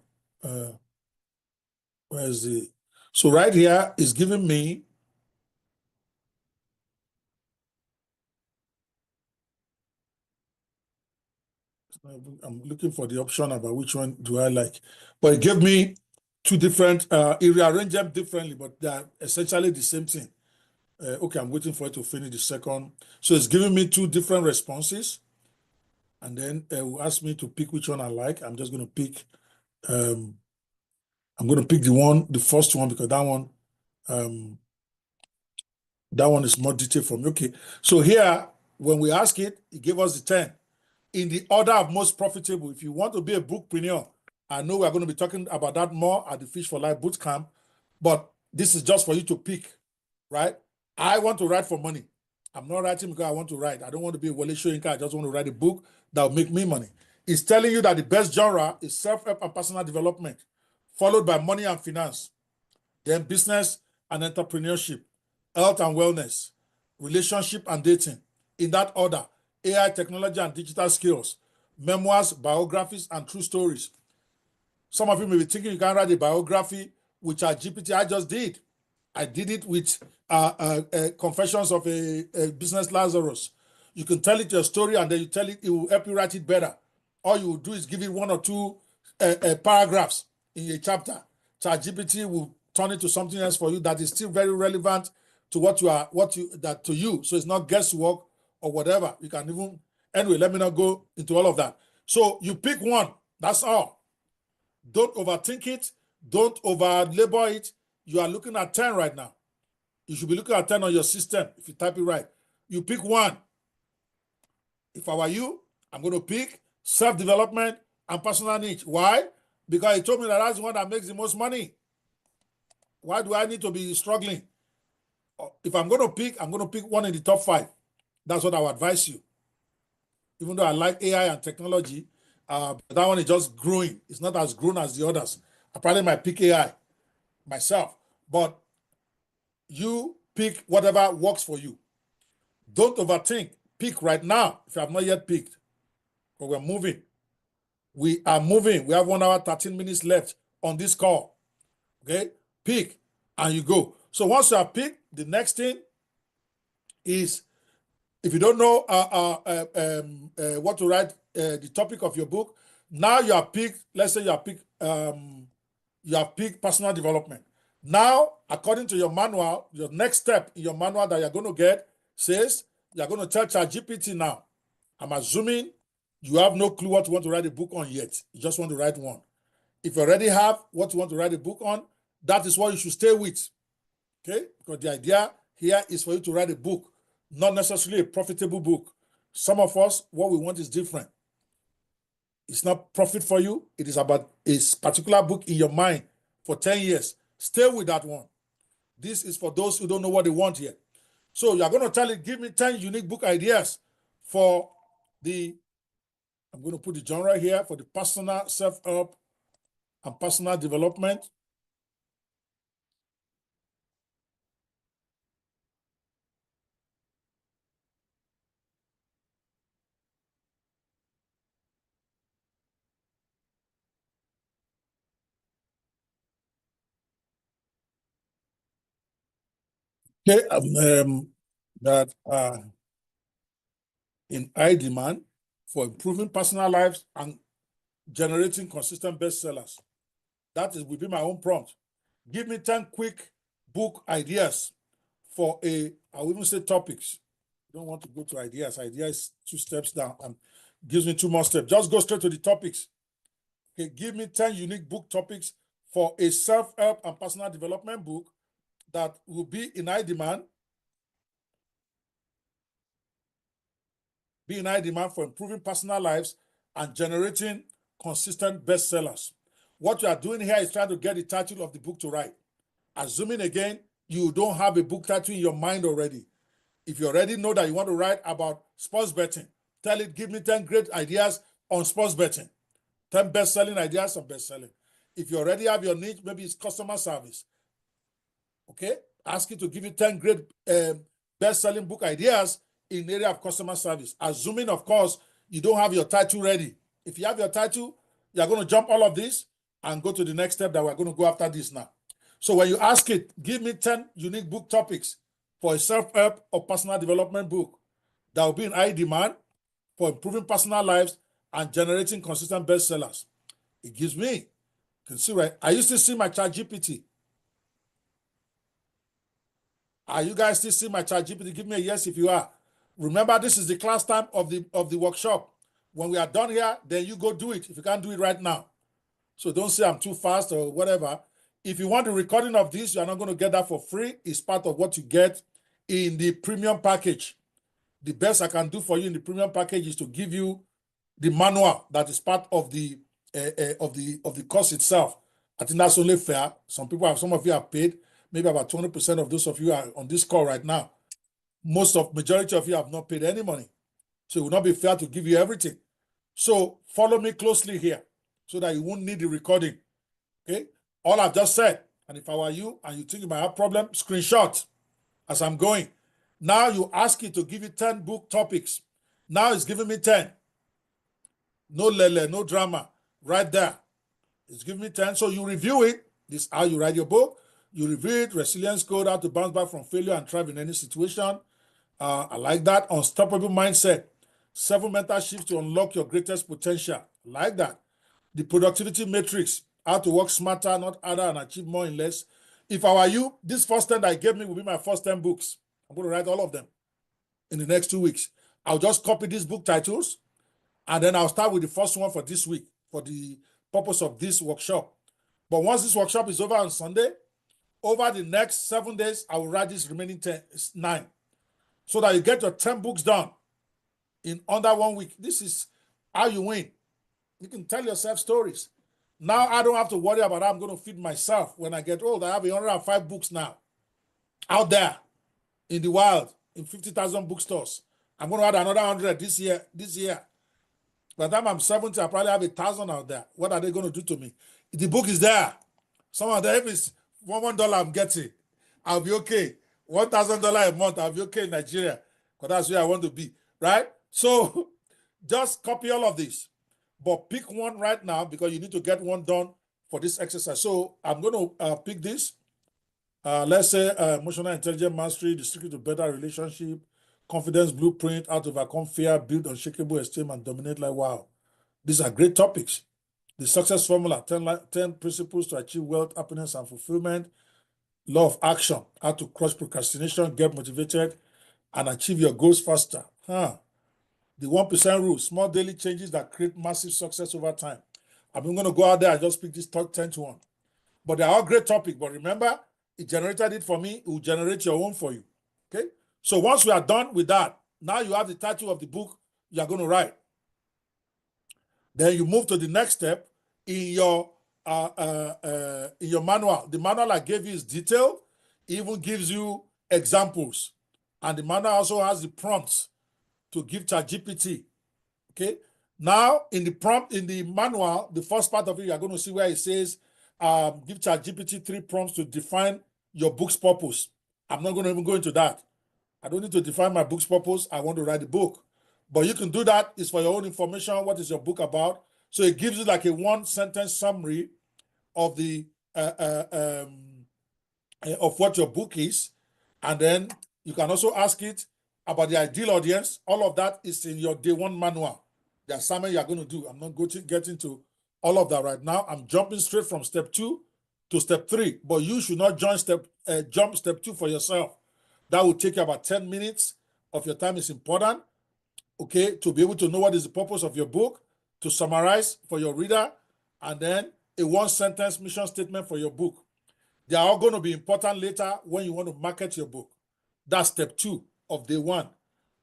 [SPEAKER 1] Where's the, so right here is giving me I'm looking for the option about which one do I like. But it gave me 2 different, it rearranged them differently, but they are essentially the same thing. Okay, I'm waiting for it to finish the second. So it's giving me 2 different responses. And then it will ask me to pick which one I like. I'm just going to pick, I'm going to pick the first one, because that one is more detailed for me. Okay, so here, when we ask it, it gave us the 10 in the order of most profitable. If you want to be a bookpreneur, I know we're going to be talking about that more at the Fish for Life bootcamp, but this is just for you to pick, right? I want to write for money. I'm not writing because I want to write. I don't want to be a Wale Soyinka. I just want to write a book that will make me money. It's telling you that the best genre is self-help and personal development, followed by money and finance, then business and entrepreneurship, health and wellness, relationship and dating. In that order, AI, technology and digital skills, memoirs, biographies, and true stories. Some of you may be thinking you can write a biography with ChatGPT. I just did. I did it with Confessions of a Business Lazarus. You can tell it your story and then you tell it will help you write it better. All you will do is give it 1 or 2 paragraphs in a chapter, ChatGPT will turn it to something else for you that is still very relevant to to you. So it's not guesswork or whatever. You can even, anyway, let me not go into all of that. So you pick one, that's all. Don't overthink it. Don't over labor it. You are looking at 10 right now. You should be looking at 10 on your system if you type it right. You pick one. If I were you, I'm going to pick self-development and personal niche. Why? Because he told me that that's the one that makes the most money. Why do I need to be struggling? If I'm going to pick one in the top 5. That's what I would advise you. Even though I like AI and technology, that one is just growing. It's not as grown as the others. I probably might pick AI myself, but you pick whatever works for you. Don't overthink. Pick right now if you have not yet picked. But we're moving. We are moving. We have 1 hour, 13 minutes left on this call. Okay? Pick and you go. So once you have picked, the next thing is, if you don't know what to write, the topic of your book, now you have picked, let's say you have picked personal development. Now, according to your manual, your next step in your manual that you're going to get says you're going to tell ChatGPT now. I'm assuming you have no clue what you want to write a book on yet. You just want to write one. If you already have what you want to write a book on, that is what you should stay with. Okay? Because the idea here is for you to write a book, not necessarily a profitable book. Some of us, what we want is different. It's not profit for you. It is about a particular book in your mind for 10 years. Stay with that one. This is for those who don't know what they want yet. So you're going to tell it, give me 10 unique book ideas for I'm going to put the genre here, for the personal self-help and personal development. Okay, that in high demand for improving personal lives and generating consistent bestsellers. That will be my own prompt. Give me 10 quick book ideas for I will even say topics. You don't want to go to ideas. Idea is 2 steps down and gives me 2 more steps. Just go straight to the topics. Okay, give me 10 unique book topics for a self-help and personal development book that will be in high demand. Be in high demand for improving personal lives and generating consistent bestsellers. What you are doing here is trying to get the title of the book to write. Assuming again, you don't have a book title in your mind already. If you already know that you want to write about sports betting, tell it, give me 10 great ideas on sports betting, 10 best-selling ideas on best-selling. If you already have your niche, maybe it's customer service. Okay? Ask it to give you 10 great best-selling book ideas in the area of customer service. Assuming, of course, you don't have your title ready. If you have your title, you're going to jump all of this and go to the next step that we're going to go after this now. So when you ask it, give me 10 unique book topics for a self-help or personal development book that will be in high demand for improving personal lives and generating consistent bestsellers. It gives me, you can see, right? I used to see my ChatGPT. Are you guys still seeing my ChatGPT? Give me a yes if you are. Remember, this is the class time of the workshop. When we are done here, then you go do it if you can't do it right now. So don't say I'm too fast or whatever. If you want the recording of this, you're not going to get that for free. It's part of what you get in the premium package. The best I can do for you in the premium package is to give you the manual that is part of the course itself. I think that's only fair. Some of you have paid. Maybe about 20% of those of you are on this call right now. Majority of you have not paid any money. So it will not be fair to give you everything. So follow me closely here so that you won't need the recording. Okay? All I've just said, and if I were you and you think you might have a problem, screenshot as I'm going. Now you ask it to give you 10 book topics. Now it's giving me 10. No lele, no drama. Right there. It's giving me 10. So you review it. This is how you write your book. You review it. Resilience code, how to bounce back from failure and thrive in any situation. I like that. Unstoppable mindset. 7 mental shifts to unlock your greatest potential. I like that. the productivity matrix, how to work smarter, not harder, and achieve more in less. If I were you, this first 10 that I gave me will be my first 10 books. I'm going to write all of them in the next 2 weeks. I'll just copy these book titles, and then I'll start with the first one for this week for the purpose of this workshop. But once this workshop is over on Sunday, over the next 7 days, I will write this remaining 9, so that you get your 10 books done in under 1 week. This is how you win. You can tell yourself stories. Now I don't have to worry about how I'm going to feed myself when I get old. I have 105 books now out there in the wild in 50,000 bookstores. I'm going to add another 100 this year. By the time I'm 70, I probably have 1,000 out there. What are they going to do to me? The book is there. Some of them, if it's $1 I'm getting, I'll be okay. $1,000 a month, I'll be okay in Nigeria, because that's where I want to be, right? So just copy all of this, but pick one right now, because you need to get one done for this exercise. So I'm going to pick this. Let's say emotional intelligence mastery, the secret to better relationship, confidence blueprint, how to overcome fear, build unshakable esteem, and dominate life. Wow. These are great topics. The success formula, 10 principles to achieve wealth, happiness, and fulfillment. Law of action, how to crush procrastination, get motivated, and achieve your goals faster. The 1% rule, small daily changes that create massive success over time. I'm going to go out there and just pick this top 10th one. But they're all great topics. But remember, it generated it for me. It will generate your own for you. Okay? So once we are done with that, now you have the title of the book you are going to write. Then you move to the next step in your manual. The manual I gave you is detailed. It even gives you examples. And the manual also has the prompts to give ChatGPT. Okay? Now, in the prompt, in the manual, the first part of it, you're going to see where it says, give ChatGPT 3 prompts to define your book's purpose. I'm not going to even go into that. I don't need to define my book's purpose. I want to write the book. But you can do that. It's for your own information. What is your book about? So it gives you like a 1-sentence summary of the of what your book is. And then you can also ask it about the ideal audience. All of that is in your day 1 manual, the assignment you're going to do. I'm not going to get into all of that right now. I'm jumping straight from step 2 to step 3. But you should not jump step 2 for yourself. That will take you about 10 minutes of your time. Is important, okay, to be able to know what is the purpose of your book, to summarize for your reader, and then a 1-sentence mission statement for your book. They are all going to be important later when you want to market your book. That's step 2 of day 1.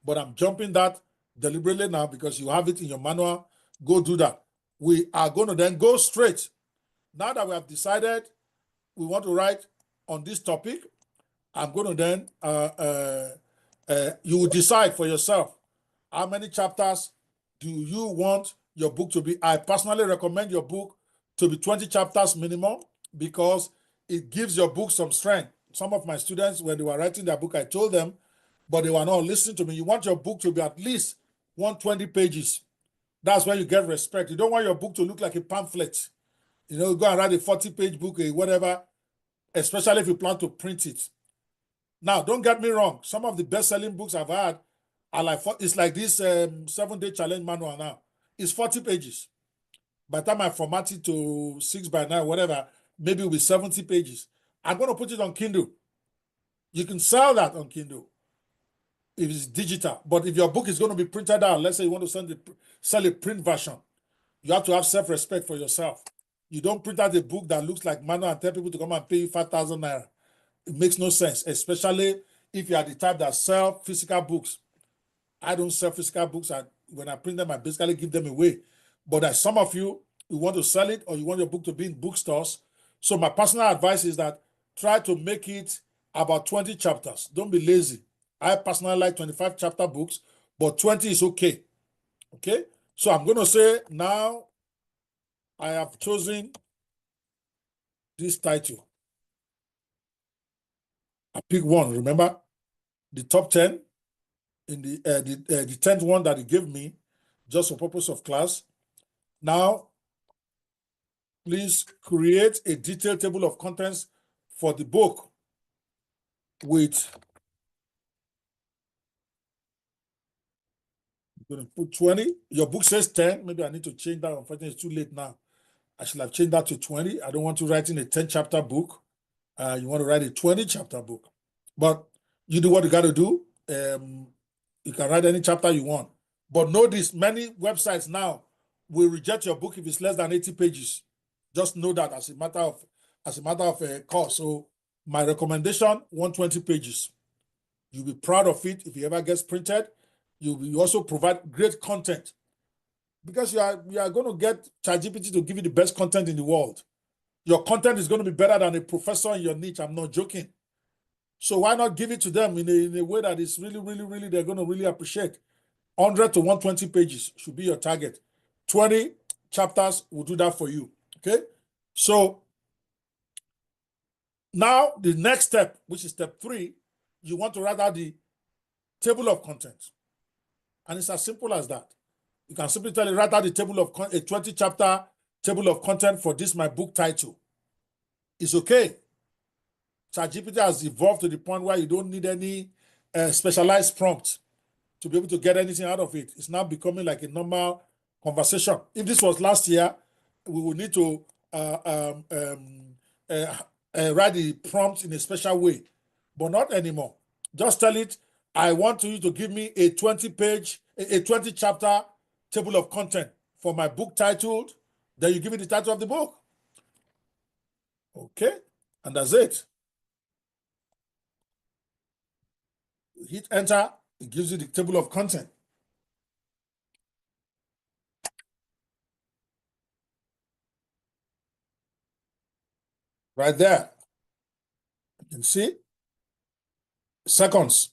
[SPEAKER 1] But I'm jumping that deliberately now because you have it in your manual. Go do that. We are going to then go straight. Now that we have decided we want to write on this topic, I'm going to then, you will decide for yourself how many chapters do you want your book to be. I personally recommend your book to be 20 chapters minimum, because it gives your book some strength. Some of my students, when they were writing their book, I told them, but they were not listening to me. You want your book to be at least 120 pages. That's where you get respect. You don't want your book to look like a pamphlet. You know, go and write a 40-page book, whatever, especially if you plan to print it. Now, don't get me wrong. Some of the best-selling books I've had are like, it's like this 7-day challenge manual now. It's 40 pages. By the time I format it to 6x9, whatever, maybe with 70 pages. I'm going to put it on Kindle. You can sell that on Kindle if it's digital. But if your book is going to be printed out, let's say you want to sell a print version, you have to have self-respect for yourself. You don't print out a book that looks like manual and tell people to come and pay you 5,000 naira. It makes no sense, especially if you are the type that sell physical books. I don't sell physical books. When I print them, I basically give them away. But as some of you want to sell it, or you want your book to be in bookstores. So my personal advice is that try to make it about 20 chapters. Don't be lazy. I personally like 25 chapter books, but 20 is okay. Okay? So I'm going to say now I have chosen this title. I pick one, remember? The top 10 in the 10th one that he gave me just for purpose of class. Now, please create a detailed table of contents for the book with, I'm going to put 20. Your book says 10. Maybe I need to change that. Unfortunately, it's too late now. I should have changed that to 20. I don't want to write in a 10-chapter book. You want to write a 20-chapter book. But you do what you got to do. You can write any chapter you want. But know this, many websites now will reject your book if it's less than 80 pages. Just know that as a matter of course. So my recommendation, 120 pages. You'll be proud of it if it ever gets printed. You also provide great content, because you are going to get ChatGPT to give you the best content in the world. Your content is going to be better than a professor in your niche. I'm not joking. So why not give it to them in a way that is really, really, really, they're going to really appreciate. 100 to 120 pages should be your target. 20 chapters will do that for you. Okay? So now the next step, which is step 3, you want to write out the table of contents. And it's as simple as that. You can simply tell it, write out the table of a 20-chapter table of content for this my book title. It's okay. ChatGPT has evolved to the point where you don't need any specialized prompt to be able to get anything out of it. It's now becoming like a normal conversation. If this was last year, we would need to write the prompt in a special way, but not anymore. Just tell it, I want you to give me a 20-chapter table of content for my book titled, then you give it the title of the book. Okay, and that's it. Hit enter, it gives you the table of content. Right there. You can see seconds.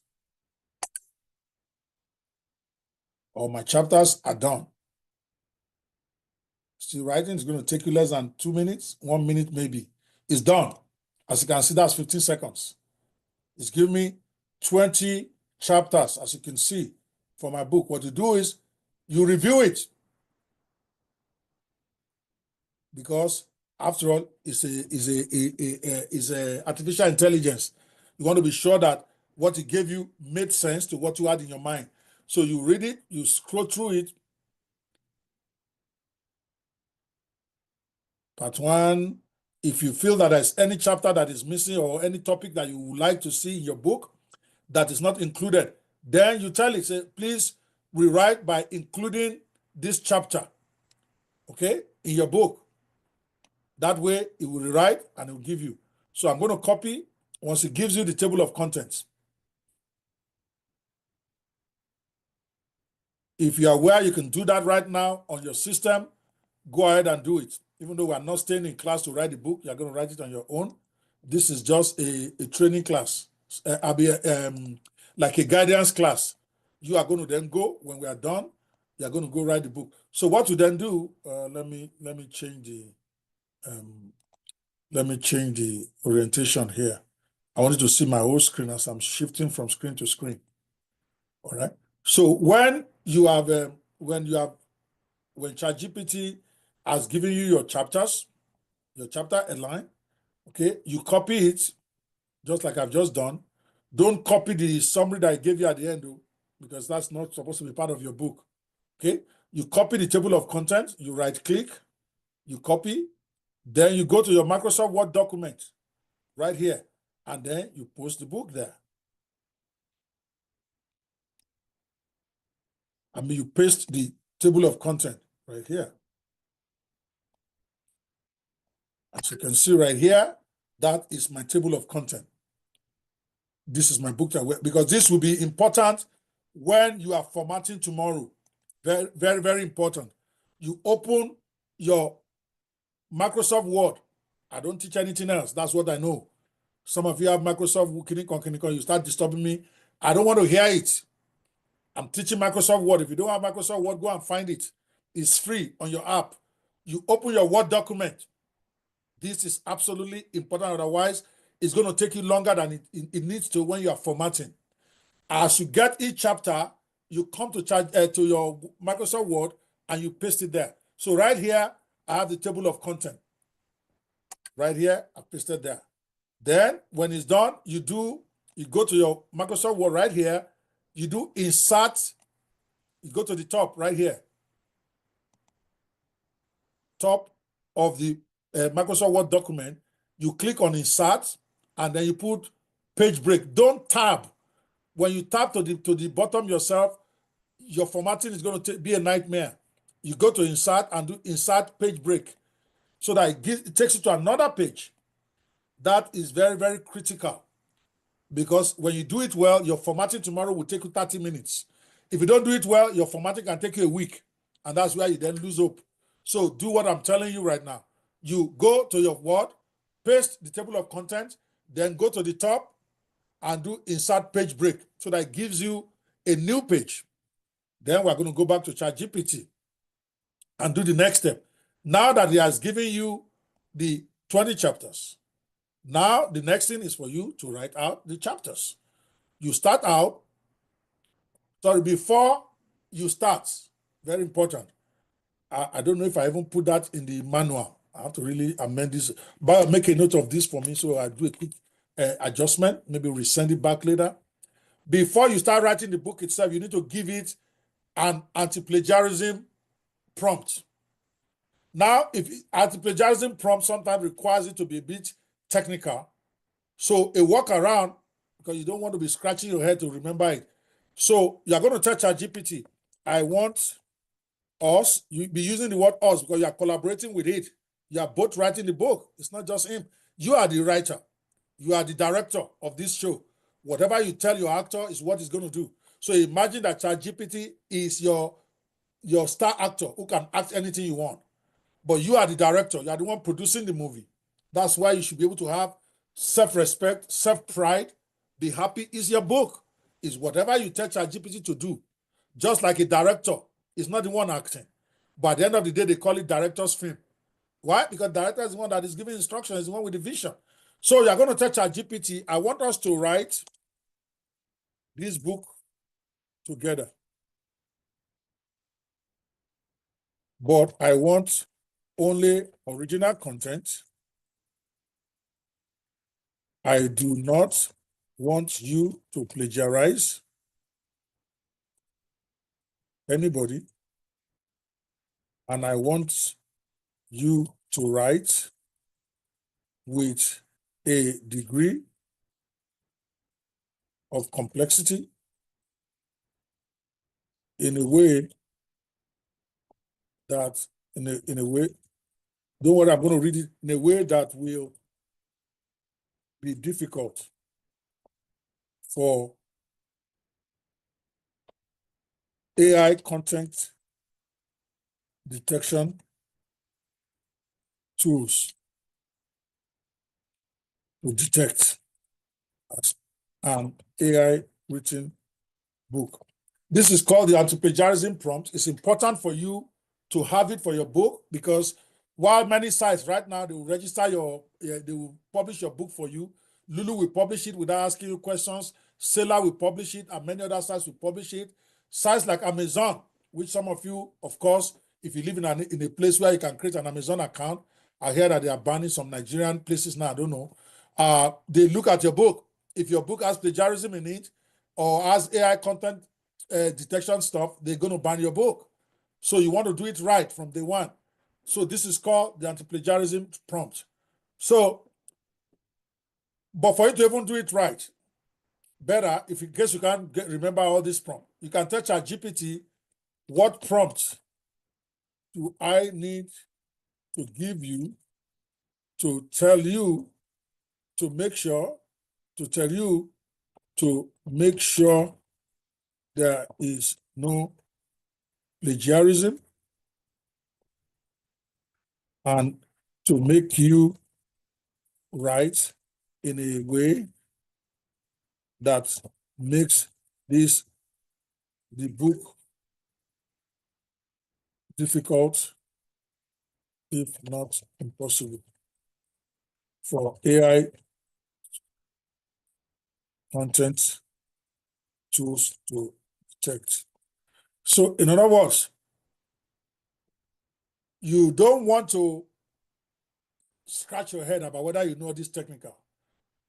[SPEAKER 1] All my chapters are done. Still writing is going to take you less than 2 minutes, 1 minute maybe. It's done. As you can see, that's 15 seconds. It's giving me 20 chapters, as you can see, for my book. What you do is you review it, because after all, it's a artificial intelligence. You want to be sure that what it gave you made sense to what you had in your mind. So you read it, you scroll through it. Part 1, if you feel that there's any chapter that is missing or any topic that you would like to see in your book that is not included, then you tell it, say, please rewrite by including this chapter, okay, in your book. That way, it will rewrite and it will give you. So I'm going to copy once it gives you the table of contents. If you are aware you can do that right now on your system, go ahead and do it. Even though we are not staying in class to write the book, you're going to write it on your own. This is just a training class. I'll be like a guidance class. You are going to then go, when we are done, you're going to go write the book. So what you then do, let me change the orientation here. I want you to see my whole screen as I'm shifting from screen to screen. All right. So when ChatGPT has given you your chapters, your chapter headline, okay, you copy it just like I've just done. Don't copy the summary that I gave you at the end, because that's not supposed to be part of your book. Okay, you copy the table of contents, you right click, you copy, then you go to your Microsoft Word document right here, and then you post the book there. I mean, you paste the table of content right here. As you can see right here, that is my table of content. This is my book, because this will be important when you are formatting tomorrow. Very, very, very important. You open your Microsoft Word. I don't teach anything else. That's what I know. Some of you have Microsoft, you start disturbing me. I don't want to hear it. I'm teaching Microsoft Word. If you don't have Microsoft Word, go and find it. It's free on your app. You open your Word document. This is absolutely important. Otherwise, it's going to take you longer than it needs to when you are formatting. As you get each chapter, you come to your Microsoft Word and you paste it there. So right here, I have the table of content. Right here, I pasted there. Then when it's done, you go to your Microsoft Word right here, you do insert, you go to the top right here. Top, of the Microsoft Word document, you click on insert, and then you put page break. Don't tab. When you tap to the bottom yourself, your formatting is going to be a nightmare. You go to insert and do insert page break so that it takes you to another page. That is very, very critical, because when you do it well, your formatting tomorrow will take you 30 minutes. If you don't do it well, your formatting can take you a week, and that's where you then lose hope. So do what I'm telling you right now. You go to your Word, paste the table of content, then go to the top and do insert page break so that it gives you a new page. Then we're going to go back to ChatGPT and do the next step. Now that he has given you the 20 chapters, now the next thing is for you to write out the chapters. You start out, before you start, very important. I don't know if I even put that in the manual. I have to really amend this, but make a note of this for me so I do a quick adjustment, maybe resend it back later. Before you start writing the book itself, you need to give it an anti-plagiarism prompt. Now, if anti-plagiarism prompt sometimes requires it to be a bit technical, so a workaround, because you don't want to be scratching your head to remember it. So you're going to tell ChatGPT, I want us, you be using the word us because you are collaborating with it. You are both writing the book. It's not just him. You are the writer. You are the director of this show. Whatever you tell your actor is what he's going to do. So imagine that ChatGPT is your star actor who can act anything you want. But you are the director. You are the one producing the movie. That's why you should be able to have self-respect, self-pride. Be happy. It's your book. It's whatever you tell ChatGPT to do. Just like a director is not the one acting. But at the end of the day, they call it director's film. Why? Because director is the one that is giving instructions, is the one with the vision. So you're going to tell ChatGPT, I want us to write this book together. But I want only original content. I do not want you to plagiarize anybody. And I want you to write with a degree of complexity in a way that, in a way, don't worry, I'm going to read it in a way that will be difficult for AI content detection tools to detect as an AI written book. This is called the anti-plagiarism prompt. It's important for you to have it for your book, because while many sites right now, they will register they will publish your book for you. Lulu will publish it without asking you questions. Seller will publish it, and many other sites will publish it. Sites like Amazon, which some of you, of course, if you live in a place where you can create an Amazon account, I hear that they are banning some Nigerian places now, I don't know. They look at your book. If your book has plagiarism in it or has AI content detection stuff, they're going to ban your book. So you want to do it right from day one. So this is called the anti-plagiarism prompt. So, but for you to even do it right, better, if in case you can't remember all this prompt, you can tell ChatGPT, what prompt do I need to give you to tell you to make sure, there is no plagiarism, and to make you write in a way that makes the book difficult, if not impossible, for AI content tools to detect. So in other words, you don't want to scratch your head about whether you know this technical.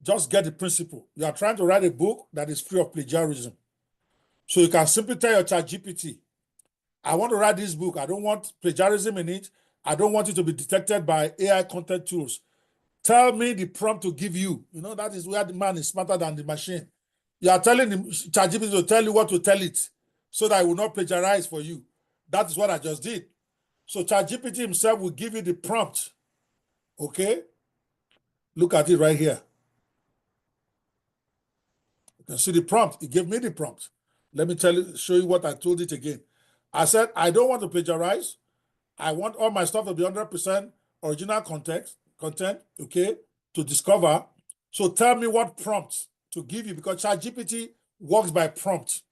[SPEAKER 1] Just get the principle. You are trying to write a book that is free of plagiarism. So you can simply tell your ChatGPT, I want to write this book. I don't want plagiarism in it. I don't want it to be detected by AI content tools. Tell me the prompt to give you. You know, that is where the man is smarter than the machine. You are telling him, ChatGPT to tell you what to tell it so that it will not plagiarize for you. That is what I just did. So ChatGPT himself will give you the prompt. Okay? Look at it right here. You can see the prompt. It gave me the prompt. Let me show you what I told it again. I said, I don't want to plagiarize. I want all my stuff to be 100% original content, okay, to discover. So tell me what prompt to give you, because ChatGPT works by prompt.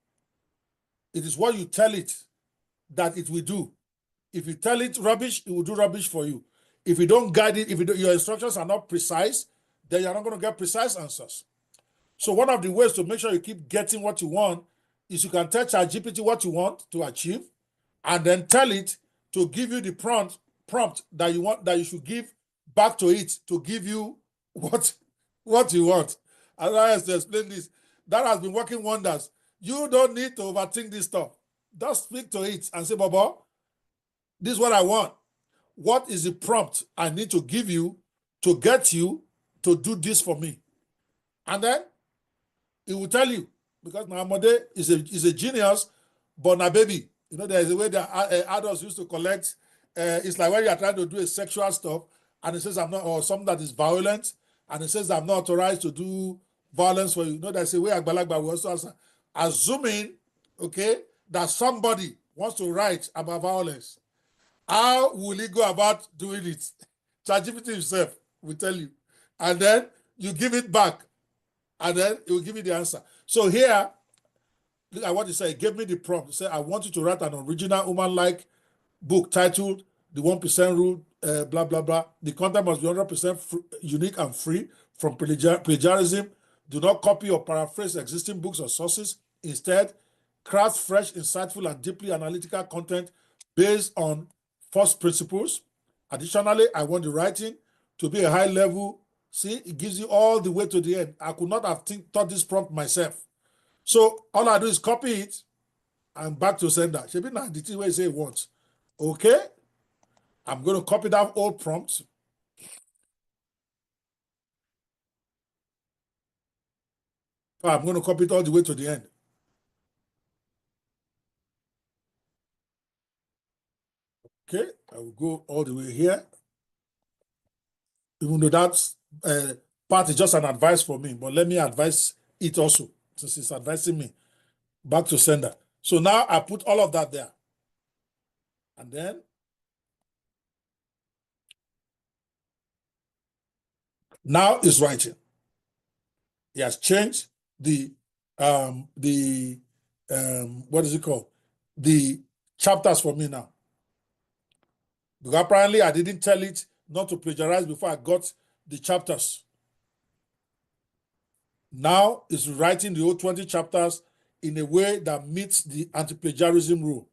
[SPEAKER 1] It is what you tell it that it will do. If you tell it rubbish, it will do rubbish for you. If you don't guide it, if your instructions are not precise, then you're not going to get precise answers. So one of the ways to make sure you keep getting what you want is you can tell ChatGPT what you want to achieve, and then tell it to give you the prompt that you want, that you should give back to it to give you what you want. And I have to explain this. That has been working wonders. You don't need to overthink this stuff. Just speak to it and say, Baba, this is what I want. What is the prompt I need to give you to get you to do this for me? And then it will tell you, because Naamode is a genius, but na baby. You know, there's a way that adults used to collect. It's like when you are trying to do a sexual stuff, and it says I'm not, or something that is violent, and it says I'm not authorized to do violence for you. You know, there's a way Agbalagba will also answer, assuming, okay, that somebody wants to write about violence. How will he go about doing it? ChatGPT himself will tell you. And then you give it back, and then it will give you the answer. So here, look at what he said. He gave me the prompt. He said, I want you to write an original woman-like book titled The 1% Rule, blah, blah, blah. The content must be 100% unique and free from plagiarism. Do not copy or paraphrase existing books or sources. Instead, craft fresh, insightful, and deeply analytical content based on first principles. Additionally, I want the writing to be a high level. See, it gives you all the way to the end. I could not have thought this prompt myself. So all I do is copy it and back to sender. Shebi na the thing where you say once. Okay, I'm going to copy that old prompt. I'm going to copy it all the way to the end. Okay, I will go all the way here. Even though that part is just an advice for me, but let me advise it also, since it's advising me. Back to sender. So now I put all of that there. And then now it's writing. He has changed the what is it called? The chapters for me now. Because apparently I didn't tell it not to plagiarize before I got the chapters. Now it's writing the whole 20 chapters in a way that meets the anti-plagiarism rule.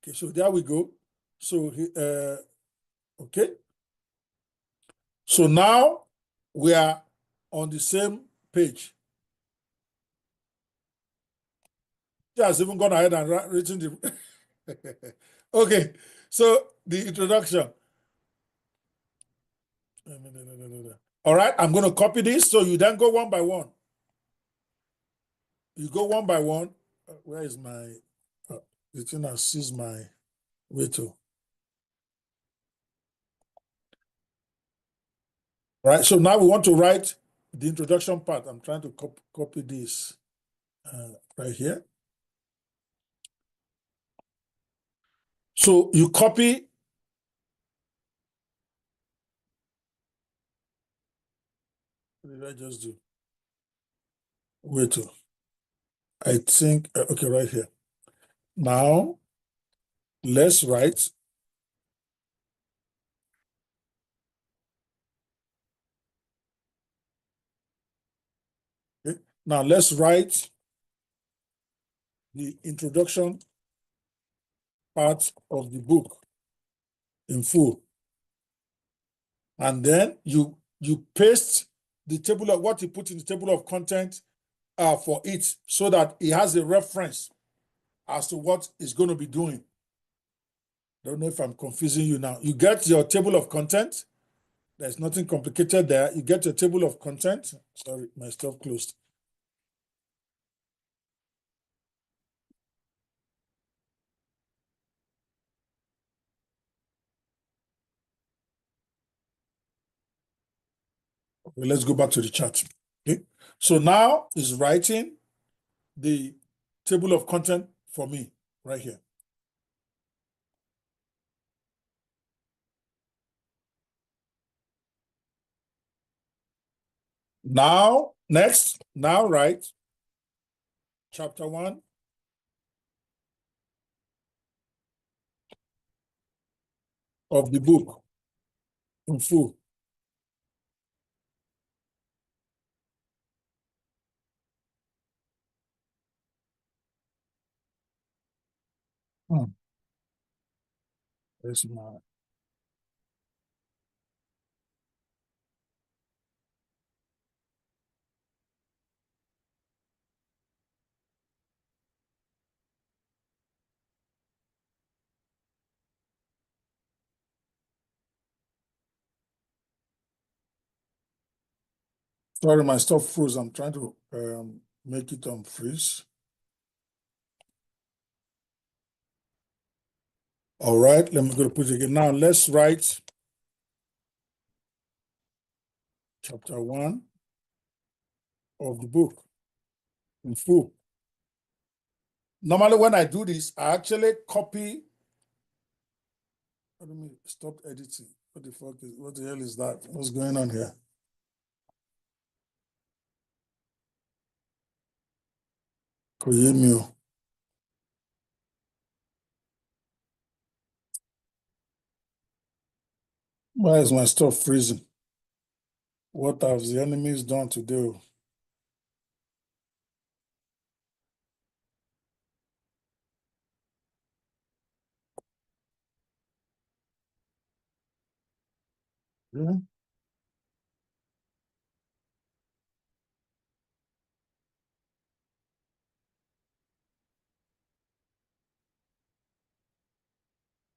[SPEAKER 1] Okay, so there we go. So, okay. So now we are on the same page. He has even gone ahead and written the... Okay, so the introduction. All right, I'm going to copy this. So you then go one by one. You go one by one. Where is my... the thing that sees my way to... Right, so now we want to write the introduction part. I'm trying to copy this right here. So you copy. What did I just do? Wait to. I think, okay, right here. Now, let's write. Okay. Now, let's write the introduction part of the book in full. And then you paste the table of what you put in the table of content for it, so that it has a reference as to what it's going to be doing. Don't know if I'm confusing you now. You get your table of content. There's nothing complicated there. You get your table of content. Sorry, my stuff closed. Okay, let's go back to the chart. Okay. So now is writing the table of content for me right here. Now, next, now write chapter 1 of the book in full. There's my sorry, my stuff froze. I'm trying to make it unfreeze. All right, let me go to put it again. Now let's write chapter 1 of the book in full. Normally, when I do this, I actually copy. Let me stop editing. What the hell is that? What's going on here? Create me. Why is my stuff freezing? What have the enemies done today? Yeah.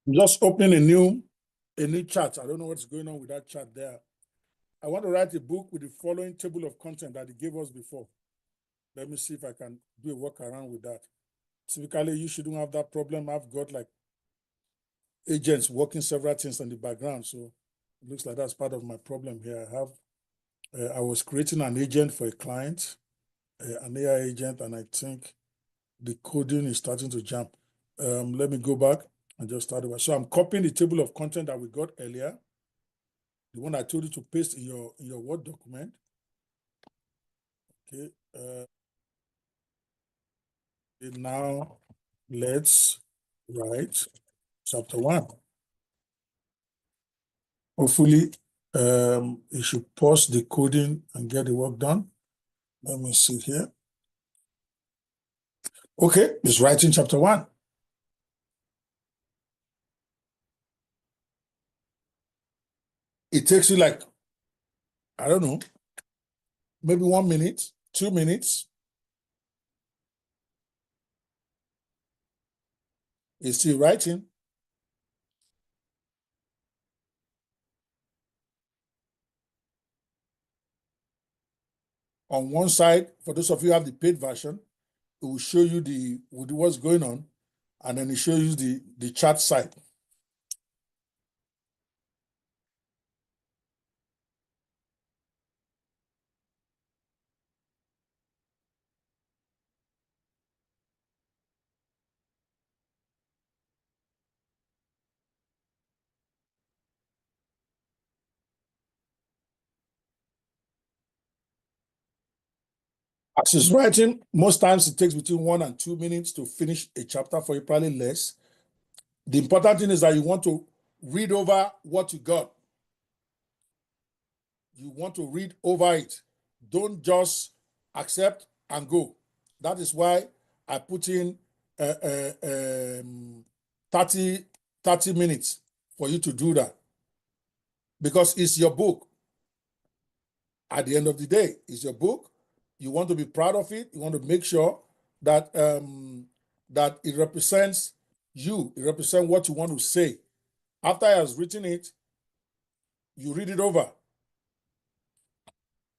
[SPEAKER 1] I'm just opening a new chat. I don't know what's going on with that chat there. I want to write a book with the following table of content that he gave us before. Let me see if I can do a workaround with that. Typically, you shouldn't have that problem. I've got like agents working several things in the background. So it looks like that's part of my problem here. I was creating an agent for a client, an AI agent, and I think the coding is starting to jump. Let me go back and just start over. So I'm copying the table of content that we got earlier, the one I told you to paste in your Word document. Okay. Now let's write chapter 1. Hopefully, you should pause the coding and get the work done. Let me see here. Okay, it's writing chapter 1. It takes you like, I don't know, maybe 1 minute, 2 minutes. It's still writing. On one side, for those of you who have the paid version, it will show you what's going on, and then it shows you the chat side. As it's writing, most times it takes between 1 and 2 minutes to finish a chapter, for you probably less. The important thing is that you want to read over what you got. You want to read over it. Don't just accept and go. That is why I put in 30 minutes for you to do that. Because it's your book. At the end of the day, it's your book. You want to be proud of it. You want to make sure that that it represents You, it represents what you want to say. After he has written it, you read it over.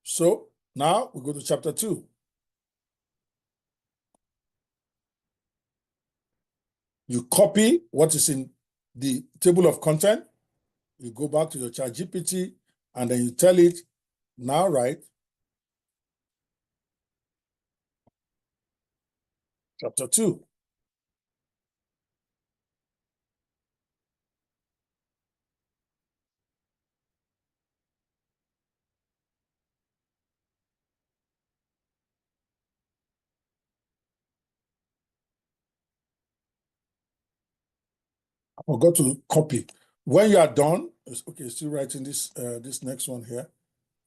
[SPEAKER 1] So now we go to chapter 2. You copy what is in the table of content. You go back to your ChatGPT and then you tell it, now write chapter 2. I forgot to copy. When you are done, okay, still writing this next one here.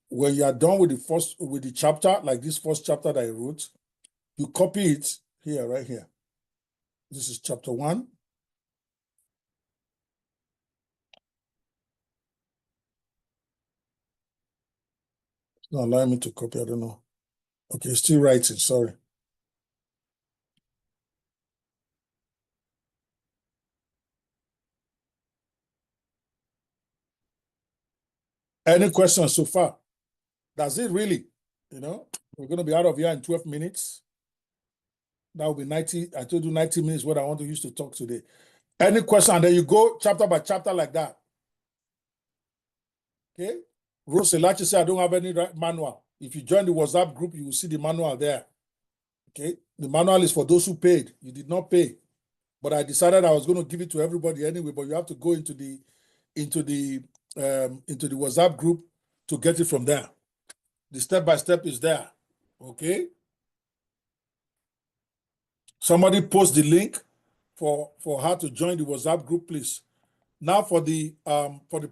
[SPEAKER 1] When you are done with the chapter, like this first chapter that I wrote, you copy it here, right here. This is chapter 1. It's not allowing me to copy, I don't know. Okay, still writing, sorry. Any questions so far? That's it really. You know, we're going to be out of here in 12 minutes. That will be 90. I told you 90 minutes what I want to use to talk today. Any question? And then you go chapter by chapter like that. Okay? Rose Elachi said, I don't have any manual. If you join the WhatsApp group, you will see the manual there. Okay? The manual is for those who paid. You did not pay. But I decided I was going to give it to everybody anyway, but you have to go into the WhatsApp group to get it from there. The step-by-step is there. Okay? Somebody post the link for how to join the WhatsApp group, please. Now for the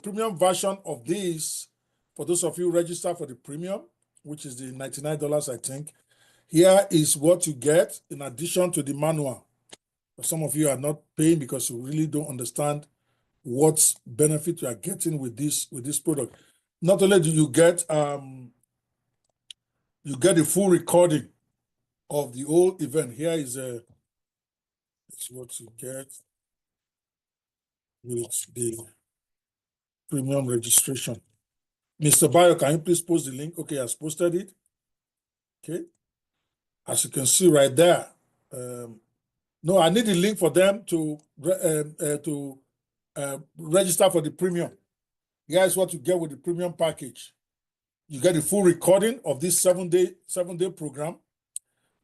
[SPEAKER 1] premium version of this, for those of you who register for the premium, which is the $99, I think, here is what you get in addition to the manual. Some of you are not paying because you really don't understand what benefit you are getting with this product. Not only do you get the full recording of the whole event. Here is it's what you get with the premium registration. Mr. Bayo, can you please post the link? Okay, I've posted it. Okay. As you can see right there. No, I need the link for them to register for the premium. Here's what you get with the premium package. You get the full recording of this seven-day program.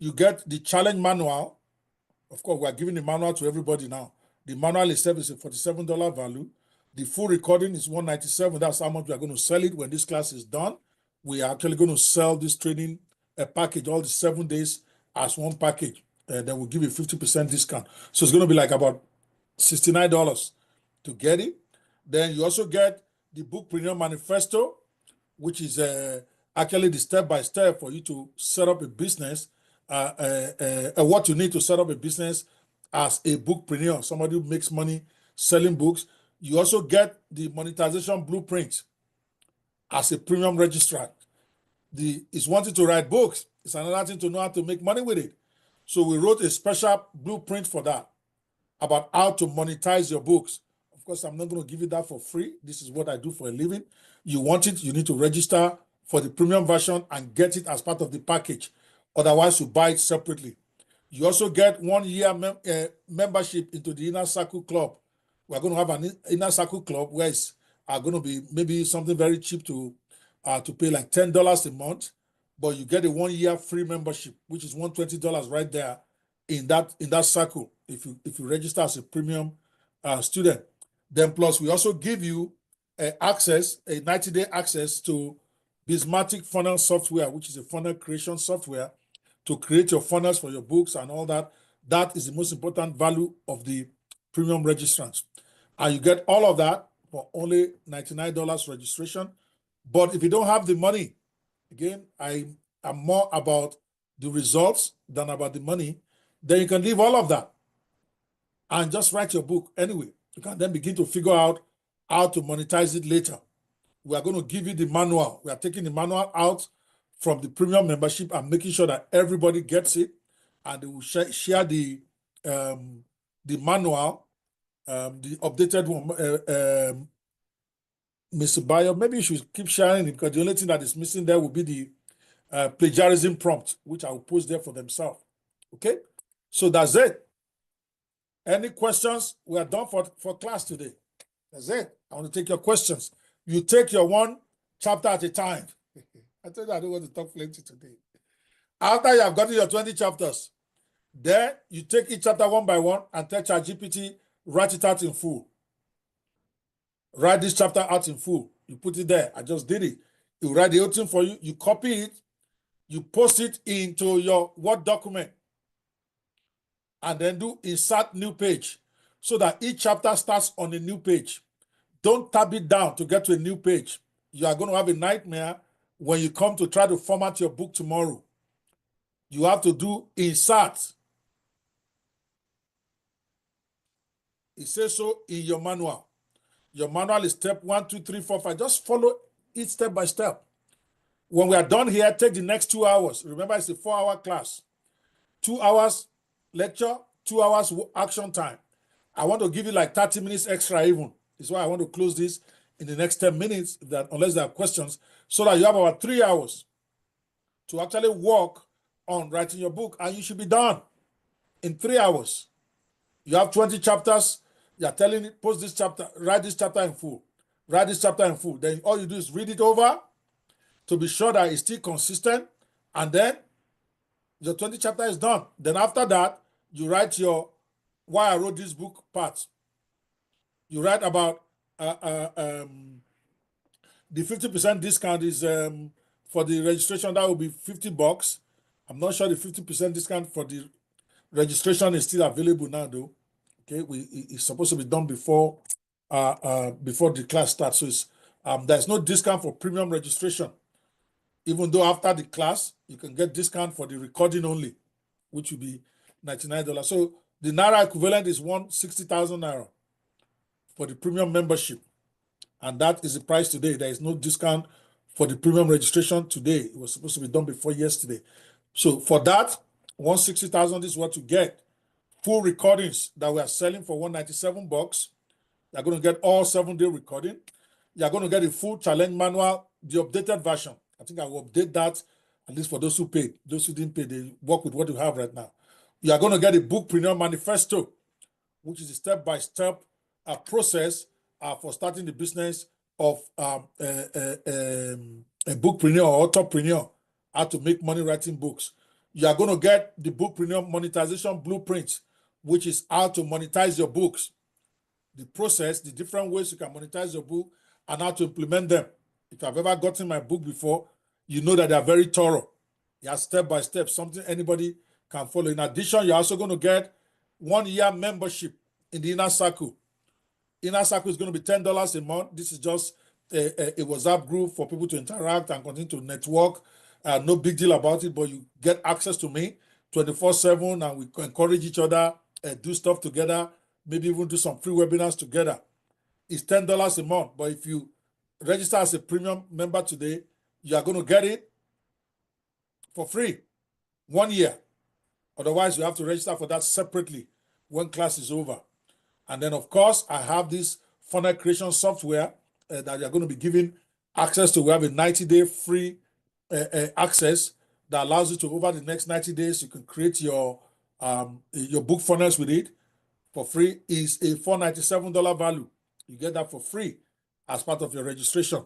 [SPEAKER 1] You get the challenge manual. Of course, we are giving the manual to everybody now. The manual itself is a $47 value. The full recording is $197. That's how much we are going to sell it when this class is done. We are actually going to sell this training package, all the 7 days as one package. Then we'll give you 50% discount. So it's going to be like about $69 to get it. Then you also get the Bookpreneur Manifesto, which is actually the step-by-step for you to set up a business, what you need to set up a business as a bookpreneur, somebody who makes money selling books. You also get the monetization blueprint as a premium registrant. It's wanting to write books. It's another thing to know how to make money with it. So we wrote a special blueprint for that about how to monetize your books. Of course, I'm not going to give you that for free. This is what I do for a living. You want it, you need to register for the premium version and get it as part of the package. Otherwise, you buy it separately. You also get 1 year membership into the Inner Circle Club. We're going to have an Inner Circle Club where it's going to be maybe something very cheap to pay like $10 a month, but you get a 1 year free membership, which is $120 right there in that circle if you register as a premium student. Then plus we also give you a 90-day access to Bismatic funnel software, which is a funnel creation software to create your funnels for your books and all that. That is the most important value of the premium registrants. And you get all of that for only $99 registration. But if you don't have the money, again, I am more about the results than about the money, then you can leave all of that and just write your book anyway. You can then begin to figure out how to monetize it later. We are going to give you the manual. We are taking the manual out from the premium membership and making sure that everybody gets it, and they will share the manual the updated one. Mr. Bayo, maybe you should keep sharing it, because the only thing that is missing there will be the plagiarism prompt, which I will post there for themselves. Okay, so that's it. Any questions? We are done for class today. That's it. I want to take your questions. You take your one chapter at a time. I told you I don't want to talk plenty today. After you have gotten your 20 chapters, then you take each chapter one by one and tell ChatGPT, write it out in full. Write this chapter out in full. You put it there. I just did it. You write the whole thing for you. You copy it. You post it into your Word document. And then do insert new page, so that each chapter starts on a new page. Don't tab it down to get to a new page. You are going to have a nightmare when you come to try to format your book tomorrow. You have to do insert. It says so in your manual. Your manual is step 1, 2, 3, 4, 5. Just follow it step by step. When we are done here, take the next 2 hours. Remember, it's a 4-hour class. 2 hours lecture, 2 hours action time. I want to give you like 30 minutes extra even. That's why I want to close this in the next 10 minutes, that unless there are questions, so that you have about 3 hours to actually work on writing your book, and you should be done in 3 hours. You have 20 chapters. You're telling it, post this chapter, write this chapter in full. Write this chapter in full. Then all you do is read it over to be sure that it's still consistent, and then your 20 chapter is done. Then after that, you write your why I wrote this book part. You write about the 50% discount is for the registration. That will be $50. I'm not sure the 50% discount for the registration is still available now, though. Okay, it's supposed to be done before the class starts. So it's, there's no discount for premium registration, even though after the class you can get discount for the recording only, which will be $99. So the Naira equivalent is 160,000 Naira for the premium membership, and that is the price today. There is no discount for the premium registration today. It was supposed to be done before yesterday. So for that, 160,000 is what you get. Full recordings that we are selling for $197. You're going to get all 7-day recording. You're going to get a full challenge manual, the updated version. I think I will update that, at least for those who paid. Those who didn't pay, they work with what you have right now. You are going to get a bookpreneur manifesto, which is a step-by-step process for starting the business of a bookpreneur or authorpreneur, how to make money writing books. You are going to get the bookpreneur monetization blueprint, which is how to monetize your books, the process, the different ways you can monetize your book, and how to implement them. If I've ever gotten my book before, you know that they are very thorough. They are step by step, something anybody can follow. In addition, you're also going to get 1-year membership in the Inner Circle. Inner Circle is going to be $10 a month. This is just a WhatsApp group for people to interact and continue to network. No big deal about it, but you get access to me 24/7, and we encourage each other, do stuff together, maybe even do some free webinars together. It's $10 a month, but if you register as a premium member today, you are going to get it for free, 1 year. Otherwise, you have to register for that separately when class is over. And then, of course, I have this funnel creation software that you're going to be given access to. We have a 90-day free access that allows you to, over the next 90 days, you can create your book funnels with it for free. Is a $497 value. You get that for free as part of your registration.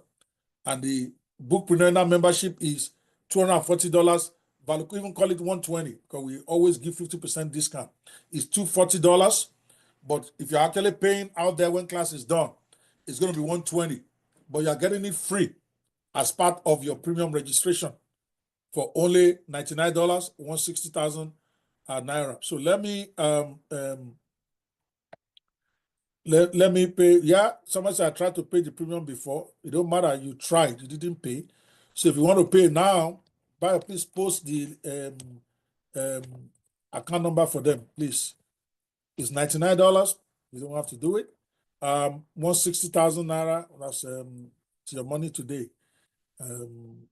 [SPEAKER 1] And the Bookpreneur membership is $240. Value, even call it $120, because we always give 50% discount. It's $240. But if you're actually paying out there when class is done, it's going to be $120. But you're getting it free as part of your premium registration for only $99, 160,000 Naira. So let me let me pay. Yeah, someone said I tried to pay the premium before. It don't matter. You tried, you didn't pay. So if you want to pay now, please post the account number for them, please. It's $99. You don't have to do it. 160,000 Naira. That's your money today. And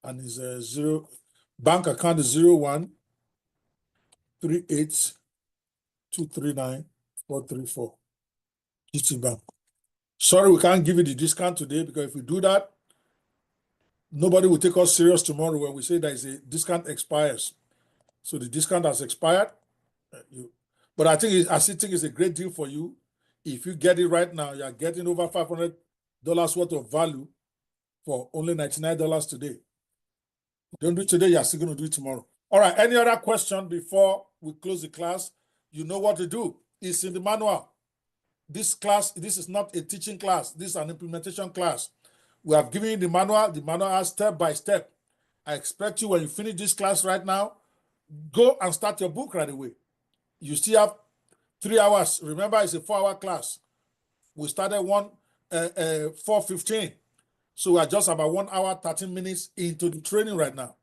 [SPEAKER 1] it's zero. Bank account is 0138239434. YouTube. Sorry, we can't give you the discount today, because if we do that, nobody will take us serious tomorrow when we say there is a discount expires. So the discount has expired. But I still think it's a great deal for you. If you get it right now, you're getting over $500 worth of value for only $99 today. Don't do it today, you're still going to do it tomorrow. All right, any other question before we close the class? You know what to do. It's in the manual. This class, this is not a teaching class. This is an implementation class. We have given you the manual. The manual has step by step. I expect you, when you finish this class right now, go and start your book right away. You still have 3 hours. Remember, it's a 4-hour class. We started 4:15. So we are just about 1 hour, 13 minutes into the training right now.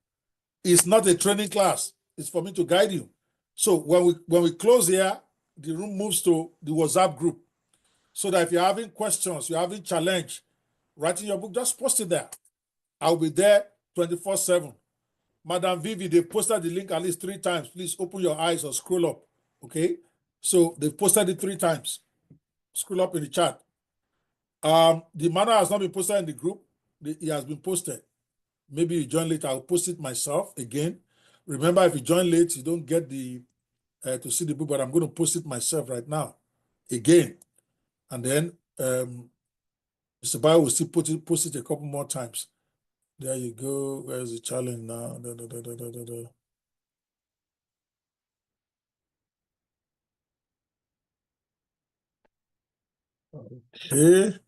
[SPEAKER 1] It's not a training class. It's for me to guide you. So when we close here, the room moves to the WhatsApp group. So that if you're having questions, you're having challenge, writing your book, just post it there. I'll be there 24/7. Madam Vivi, they posted the link at least 3 times. Please open your eyes or scroll up. Okay? So they've posted it 3 times. Scroll up in the chat. The manual has not been posted in the group. It has been posted. Maybe you join late. I'll post it myself again. Remember, if you join late, you don't get the to see the book, but I'm going to post it myself right now again. And then Mr. Bio will still post it a couple more times. There you go. Where's the challenge now? Okay.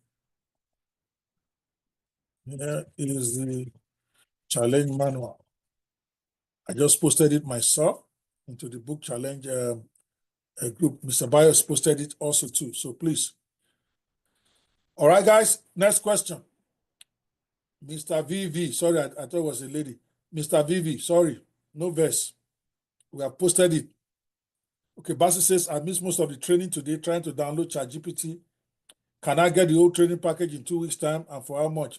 [SPEAKER 1] Here is the challenge manual. I just posted it myself into the book challenge group. Mr. Bios posted it also too. So please. All right, guys. Next question. Mr. VV. Sorry, I thought it was a lady. Mr. VV. Sorry. No verse. We have posted it. Okay, Bassy says, I missed most of the training today trying to download ChatGPT. Can I get the whole training package in 2 weeks' time, and for how much?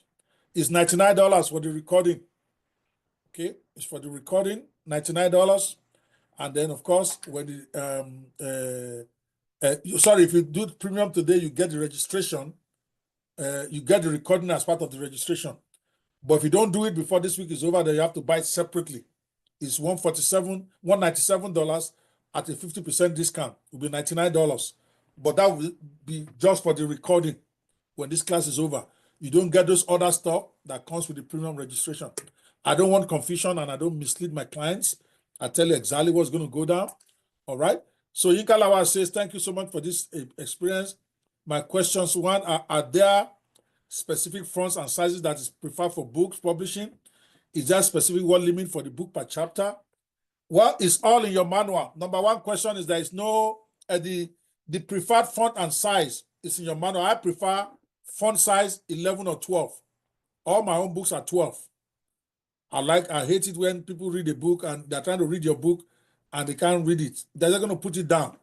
[SPEAKER 1] It's $99 for the recording. Okay, it's for the recording, $99. And then, of course, when the sorry, if you do premium today, you get the registration. You get the recording as part of the registration. But if you don't do it before this week is over, then you have to buy it separately. It's $197 at a 50% discount. It will be $99. But that will be just for the recording when this class is over. You don't get those other stuff that comes with the premium registration. I don't want confusion, and I don't mislead my clients. I tell you exactly what's going to go down. All right. So Yinka Lawa says, thank you so much for this experience. My questions: 1, are there specific fonts and sizes that is preferred for books publishing? Is there a specific word limit for the book per chapter? Well, it's all in your manual. Number 1 question is there is no, the preferred font and size is in your manual. I prefer font size 11 or 12. All my own books are 12. I hate it when people read a book and they're trying to read your book and they can't read it. They're not going to put it down.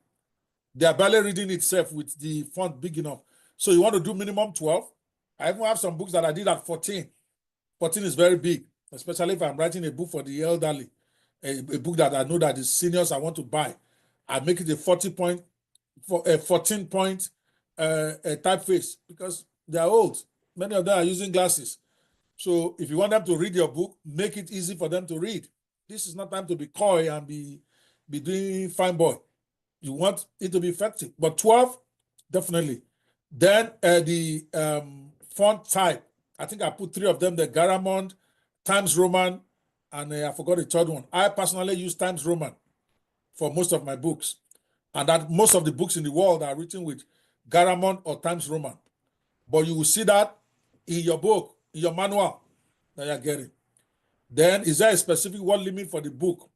[SPEAKER 1] They're barely reading itself with the font big enough. So you want to do minimum 12. I even have some books that I did at 14. 14 is very big, especially if I'm writing a book for the elderly, a book that I know that the seniors I want to buy. I make it a 14-point typeface because they're old. Many of them are using glasses. So if you want them to read your book, make it easy for them to read. This is not time to be coy and be doing fine boy. You want it to be effective. But 12, definitely. Then the font type, I think I put 3 of them, the Garamond, Times Roman, and I forgot the 3rd one. I personally use Times Roman for most of my books. And that most of the books in the world are written with Garamond or Times Roman. But you will see that in your book, in your manual that you're getting. Then, is there a specific word limit for the book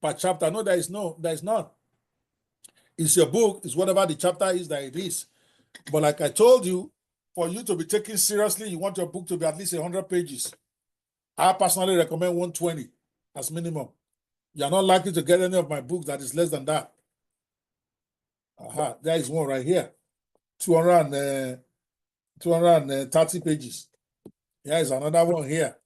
[SPEAKER 1] per chapter? No, there is not. It's your book, it's whatever the chapter is that it is. But like I told you, for you to be taken seriously, you want your book to be at least 100 pages. I personally recommend 120 as minimum. You're not likely to get any of my books that is less than that. There is one right here. 230 pages. Here is another one here.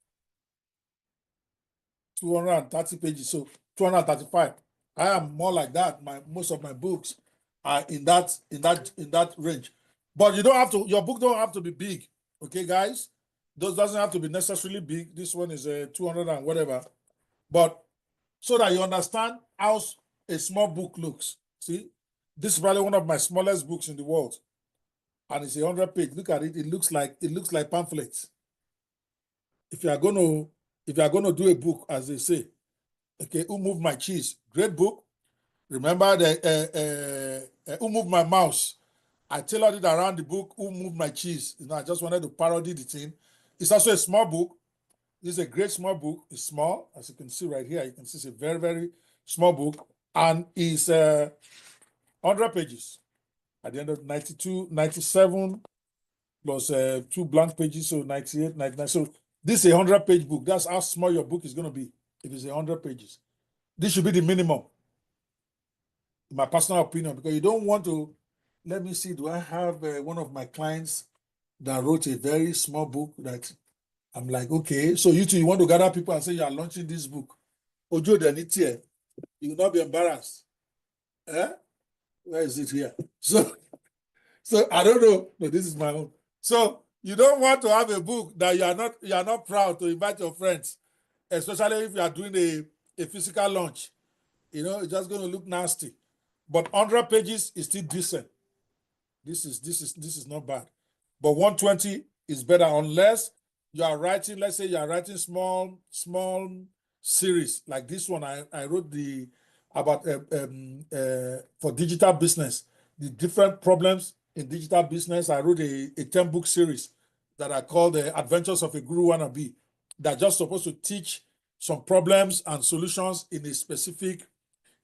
[SPEAKER 1] 230 pages. So 235. I am more like that. Most of my books are in that range. But you don't have to, your book don't have to be big. Okay, guys? Those doesn't have to be necessarily big. This one is a 200 and whatever. But so that you understand how a small book looks. See, this is probably one of my smallest books in the world. And it's 100 page. Look at it. It looks like pamphlets. If you are gonna do a book, as they say, okay, Who Moved My Cheese? Great book. Remember the Who Moved My Mouse? I tailored it around the book Who Moved My Cheese. I just wanted to parody the thing. It's also a small book. This is a great small book. It's small, as you can see right here. You can see it's a very, very small book, and it's 100 pages. At the end of 92, 97 plus 2 blank pages, so 98, 99. So this is a 100-page book. That's how small your book is going to be if it's 100 pages. This should be the minimum, in my personal opinion, because you don't want to. Let me see. Do I have one of my clients that wrote a very small book that I'm like, okay, so you two, you want to gather people and say you are launching this book? Ojo Denitier, you will not be embarrassed. Eh? Where is it here? So I don't know. No, this is my own. So you don't want to have a book that you are not proud to invite your friends, especially if you are doing a physical launch. It's just going to look nasty. But 100 pages is still decent. This is not bad. But 120 is better unless you are writing, let's say you are writing small series like this one. I wrote about for digital business, the different problems in digital business. I wrote a 10-book series that I call The Adventures of a Guru Wannabe, that's just supposed to teach some problems and solutions in a specific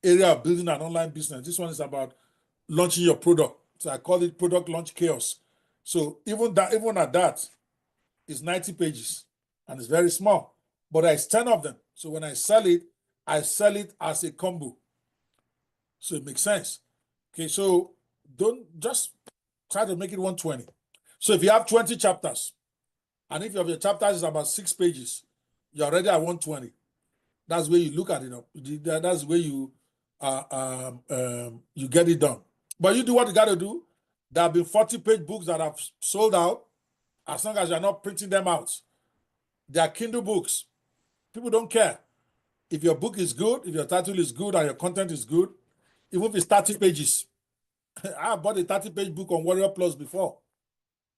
[SPEAKER 1] area of building an online business. This one is about launching your product. So I call it Product Launch Chaos. So even at that, it's 90 pages and it's very small, but there's 10 of them. So when I sell it as a combo. So it makes sense. Okay, so don't just try to make it 120. So if you have 20 chapters, and if your chapters is about 6 pages, you're already at 120. That's where you look at it. That's where you you get it done. But you do what you got to do. There have been 40-page books that have sold out, as long as you're not printing them out. They are Kindle books. People don't care. If your book is good, if your title is good and your content is good, even if it's 30 pages. I bought a 30-page book on Warrior Plus before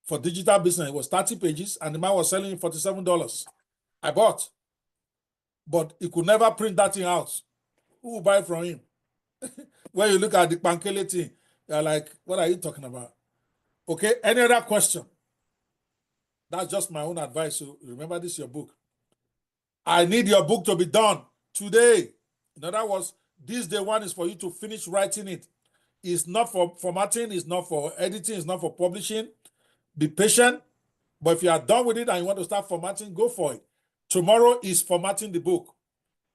[SPEAKER 1] for digital business. It was 30 pages and the man was selling $47. I bought. But he could never print that thing out. Who will buy from him? When you look at the Pankele thing, you're like, what are you talking about? Okay, any other question? That's just my own advice. So remember, this is your book. I need your book to be done today. In other words, this day one is for you to finish writing it. It's not for formatting, it's not for editing, it's not for publishing. Be patient. But if you are done with it and you want to start formatting, go for it. Tomorrow is formatting the book.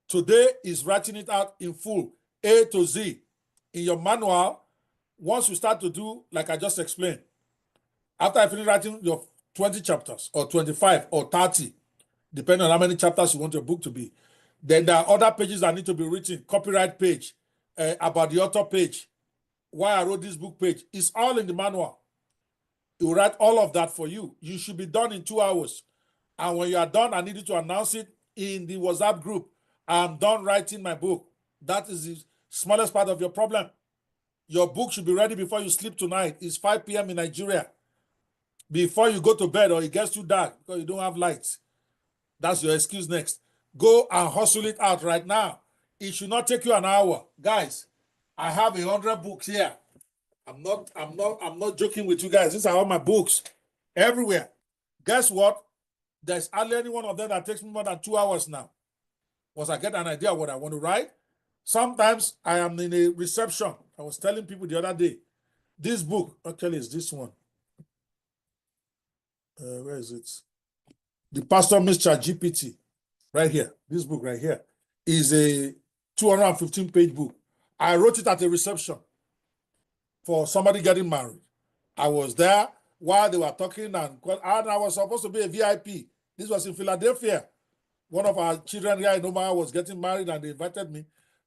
[SPEAKER 1] Today is writing it out in full, A to Z. In your manual, once you start to do, like I just explained, after I finish writing your 20 chapters or 25 or 30, depending on how many chapters you want your book to be, then there are other pages that need to be written, copyright page, about the author page, why I wrote this book page. It's all in the manual. It will write all of that for you. You should be done in 2 hours. And when you are done, I need you to announce it in the WhatsApp group. I'm done writing my book. That is the smallest part of your problem. Your book should be ready before you sleep tonight. It's 5 p.m. in Nigeria. Before you go to bed or it gets too dark because you don't have lights. That's your excuse next. Go and hustle it out right now. It should not take you an hour. Guys, I have 100 books here. I'm not joking with you guys. These are all my books everywhere. Guess what? There's hardly any one of them that takes me more than 2 hours now. Once I get an idea of what I want to write, sometimes I am in a reception. I was telling people the other day, this book, actually is this one. Where is it? The Pastor Mr. GPT, right here. This book right here is a 215-page book. I wrote it at a reception for somebody getting married. I was there while they were talking, and I was supposed to be a VIP. This was in Philadelphia. One of our children here in Omaha was getting married, and they invited me.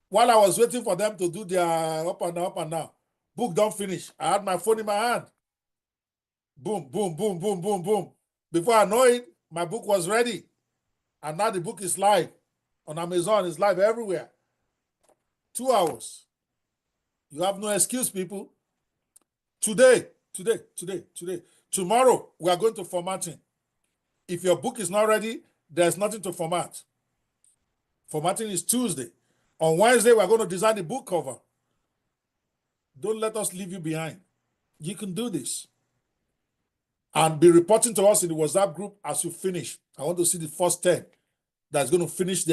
[SPEAKER 1] While I was waiting for them to do their up and down, book don't finish. I had my phone in my hand. Boom, boom, boom, boom, boom, boom. Before I know it, my book was ready. And now the book is live on Amazon. It's live everywhere. 2 hours. You have no excuse, people. Today. Tomorrow, we are going to formatting. If your book is not ready, there's nothing to format. Formatting is Tuesday. On Wednesday, we're going to design the book cover. Don't let us leave you behind. You can do this. And be reporting to us in the WhatsApp group as you finish. I want to see the first 10 that's going to finish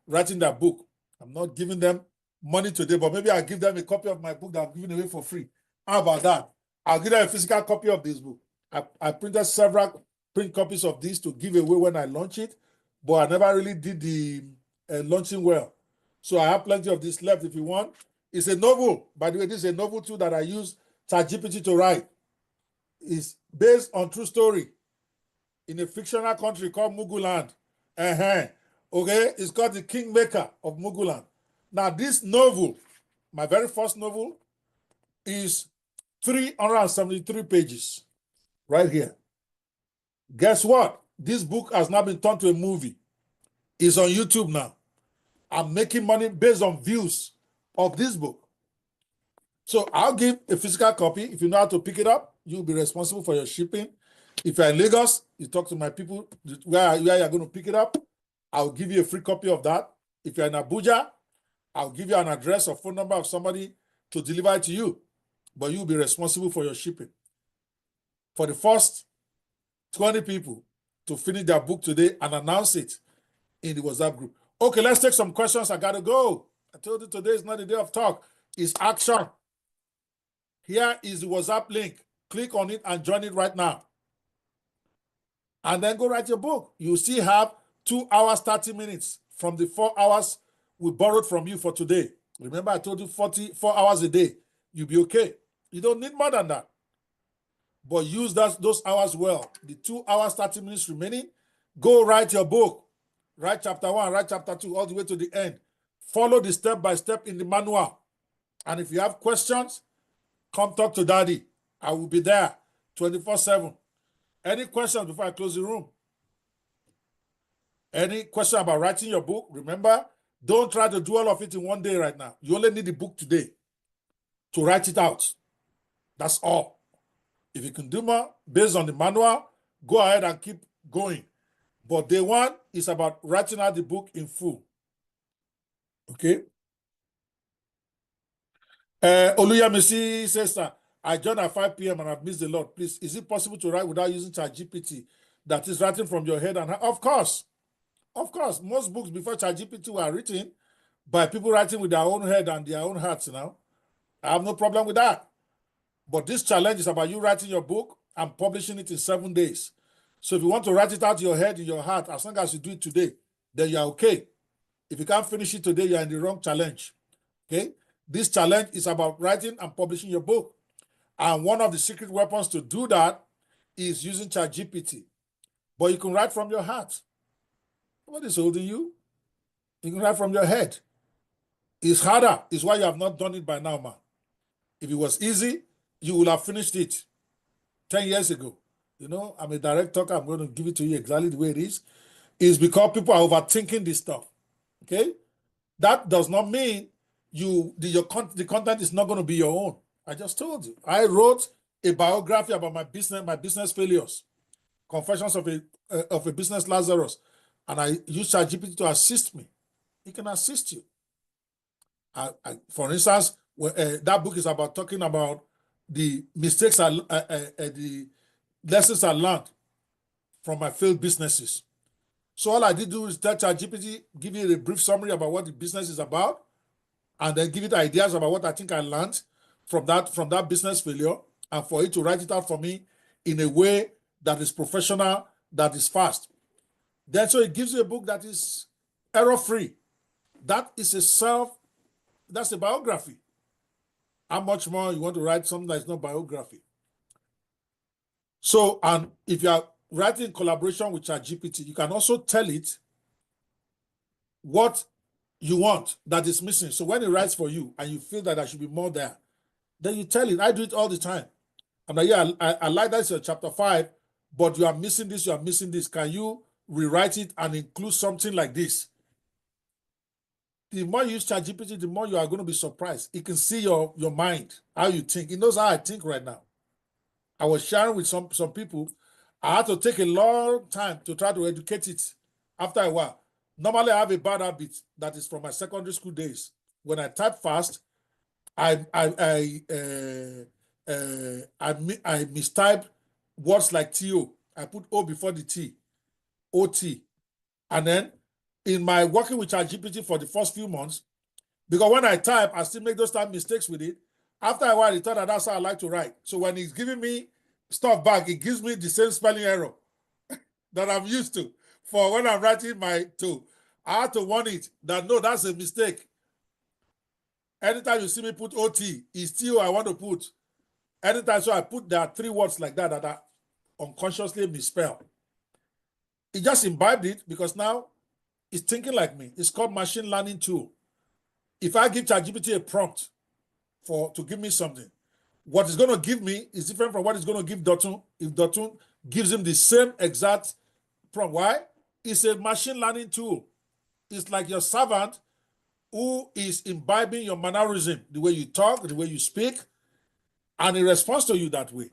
[SPEAKER 1] writing their book. I'm not giving them money today, but maybe I'll give them a copy of my book that I'm giving away for free. How about that? I'll give them a physical copy of this book. I printed several print copies of this to give away when I launch it, but I never really did the launching well. So I have plenty of this left if you want. It's a novel. By the way, this is a novel too that I use ChatGPT to write. It's based on true story in a fictional country called Muguland. Okay, it's called The Kingmaker of Muguland. Now, this novel, my very first novel, is 373 pages right here. Guess what? This book has now been turned to a movie. It's on YouTube now. I'm making money based on views of this book. So I'll give a physical copy. If you know how to pick it up, you'll be responsible for your shipping. If you're in Lagos, you talk to my people where you're going to pick it up. I'll give you a free copy of that. If you're in Abuja, I'll give you an address or phone number of somebody to deliver it to you. But you'll be responsible for your shipping. For the first 20 people to finish their book today and announce it in the WhatsApp group. Okay, let's take some questions. I got to go. I told you today is not a day of talk. It's action. Here is the WhatsApp link. Click on it and join it right now. And then go write your book. You still have 2 hours, 30 minutes from the 4 hours we borrowed from you for today. Remember, I told you 44 hours a day. You'll be okay. You don't need more than that. But use those hours well. The 2 hours, 30 minutes remaining, go write your book. Write chapter 1, write chapter 2, all the way to the end. Follow the step-by-step in the manual. And if you have questions, come talk to Daddy. I will be there 24/7. Any questions before I close the room? Any question about writing your book? Remember, don't try to do all of it in one day right now. You only need the book today to write it out. That's all. If you can do more based on the manual, go ahead and keep going. But day one is about writing out the book in full. Okay? Oluyamisi says that I joined at 5 p.m. and I've missed a lot. Please, is it possible to write without using ChatGPT that is writing from your head? And of course, most books before ChatGPT were written by people writing with their own head and their own hearts now. I have no problem with that. But this challenge is about you writing your book and publishing it in 7 days. So if you want to write it out your head, in your heart, as long as you do it today, then you're okay. If you can't finish it today, you're in the wrong challenge. Okay? This challenge is about writing and publishing your book. And one of the secret weapons to do that is using ChatGPT. But you can write from your heart. What is holding you? You can write from your head. It's harder. It's why you have not done it by now, man. If it was easy, you would have finished it 10 years ago. You know, I'm a direct talker. I'm going to give it to you exactly the way it is. It's because people are overthinking this stuff. Okay? That does not mean the content is not going to be your own. I just told you. I wrote a biography about my business failures, Confessions of a Business Lazarus, and I used ChatGPT to assist me. It can assist you. For instance, that book is about talking about the mistakes the lessons I learned from my failed businesses. So all I did do is tell ChatGPT, give you a brief summary about what the business is about, and then give it ideas about what I think I learned from that business failure, and for it to write it out for me in a way that is professional, that is fast. Then so it gives you a book that is error-free. That's a biography. How much more you want to write something that is not biography? So, and if you are writing in collaboration with ChatGPT, you can also tell it what you want that is missing. So when it writes for you and you feel that there should be more there, then you tell it. I do it all the time. I'm like, yeah, I like that it's your chapter 5, but you are missing this, you are missing this. Can you rewrite it and include something like this? The more you use ChatGPT, the more you are going to be surprised. It can see your mind, how you think. It knows how I think right now. I was sharing with some people. I had to take a long time to try to educate it after a while. Normally, I have a bad habit that is from my secondary school days. When I type fast, I mistype words like TO. I put O before the T, OT. And then in my working with ChatGPT for the first few months, because when I type, I still make those type mistakes with it. After a while, it thought that that's how I like to write. So when it's giving me stuff back, it gives me the same spelling error that I'm used to for when I'm writing my tool. I had to warn it that no, that's a mistake. Anytime you see me put OT, it's still I want to put. Anytime, so I put there are 3 words like that that are unconsciously misspelled. It just imbibed it because now it's thinking like me. It's called machine learning tool. If I give ChatGPT a prompt to give me something, what it's going to give me is different from what it's going to give Dotun. If Dotun gives him the same exact prompt, why? It's a machine learning tool. It's like your servant who is imbibing your mannerism, the way you talk, the way you speak, and it responds to you that way.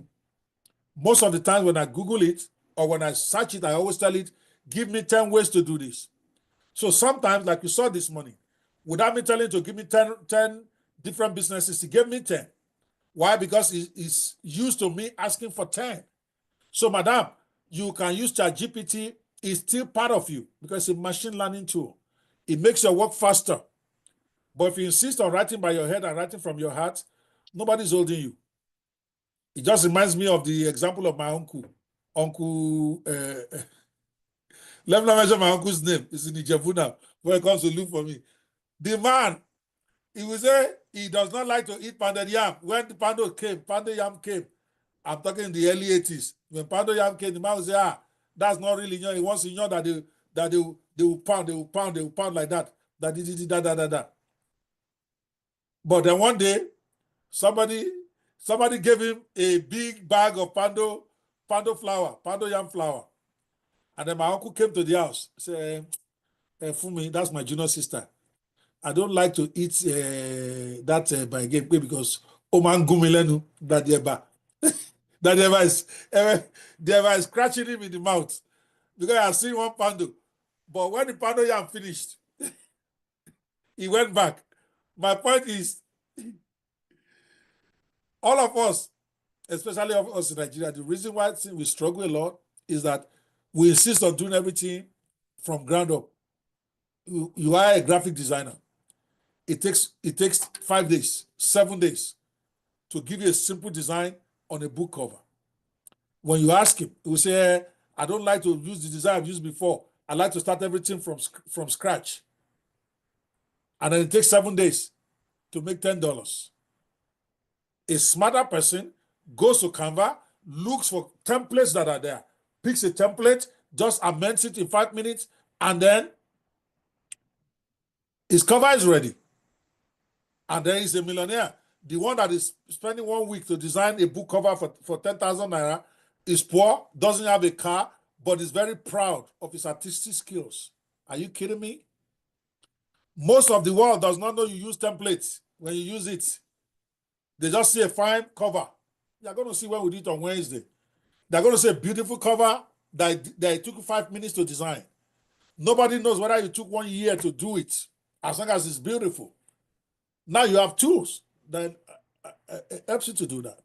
[SPEAKER 1] Most of the time when I Google it or when I search it, I always tell it, give me 10 ways to do this. So sometimes, like you saw this morning, without me telling it to give me 10 different businesses, he gave me 10. Why? Because it's used to me asking for 10. So, madam, you can use ChatGPT. It's still part of you because it's a machine learning tool. It makes your work faster. But if you insist on writing by your head and writing from your heart, nobody's holding you. It just reminds me of the example of my uncle. Let me not mention my uncle's name. It's in Ijebu now. When it comes to look for me. The man, he will say he does not like to eat pounded yam. When the pounded yam came, I'm talking in the early 80s. When pounded yam came, the man will say, that's not really, he wants to know that they will pound like that. That. But then one day, somebody gave him a big bag of pounded yam flour. And then my uncle came to the house, said, Fumi, that's my junior sister. I don't like to eat that by game because Oman Gumilenu that is scratching him in the mouth because I seen one pando. But when the pando yam finished, he went back. My point is, all of us, especially of us in Nigeria, the reason why we struggle a lot is that we insist on doing everything from ground up. You are a graphic designer. It takes 5 days, 7 days to give you a simple design on a book cover. When you ask him, he will say, I don't like to use the design I've used before. I like to start everything from scratch. And then it takes 7 days to make $10. A smarter person goes to Canva, looks for templates that are there, picks a template, just amends it in 5 minutes, and then his cover is ready. And then he's a millionaire. The one that is spending 1 week to design a book cover for 10,000 naira is poor, doesn't have a car, but is very proud of his artistic skills. Are you kidding me? Most of the world does not know you use templates. When you use it, they just see a fine cover. You're going to see when we did it on Wednesday. They're going to see a beautiful cover that it took 5 minutes to design. Nobody knows whether you took 1 year to do it, as long as it's beautiful. Now you have tools that helps you to do that.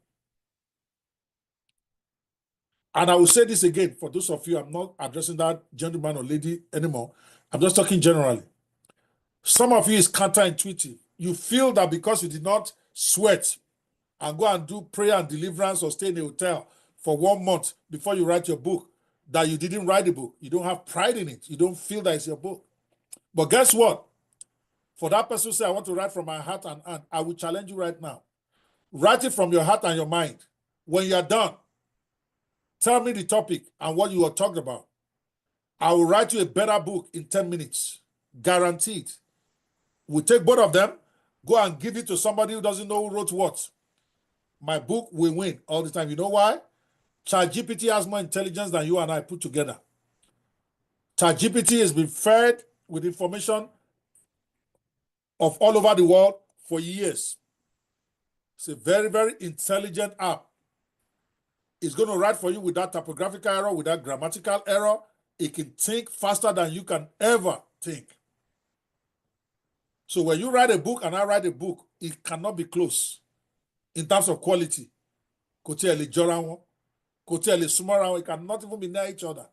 [SPEAKER 1] And I will say this again, for those of you, I'm not addressing that gentleman or lady anymore. I'm just talking generally. Some of you is counterintuitive. You feel that because you did not sweat and go and do prayer and deliverance or stay in a hotel for 1 month before you write your book, that you didn't write the book. You don't have pride in it. You don't feel that it's your book. But guess what? For that person who say, I want to write from my heart and hand, I will challenge you right now. Write it from your heart and your mind. When you're done, tell me the topic and what you are talking about. I will write you a better book in 10 minutes. Guaranteed. We'll take both of them, go and give it to somebody who doesn't know who wrote what. my book will win all the time. You know why? ChatGPT has more intelligence than you and I put together. ChatGPT has been fed with information of all over the world for years. It's a very, very intelligent app. It's going to write for you without typographical error, without grammatical error. It can think faster than you can ever think. So when you write a book and I write a book, it cannot be close in terms of quality. It cannot even be near each other.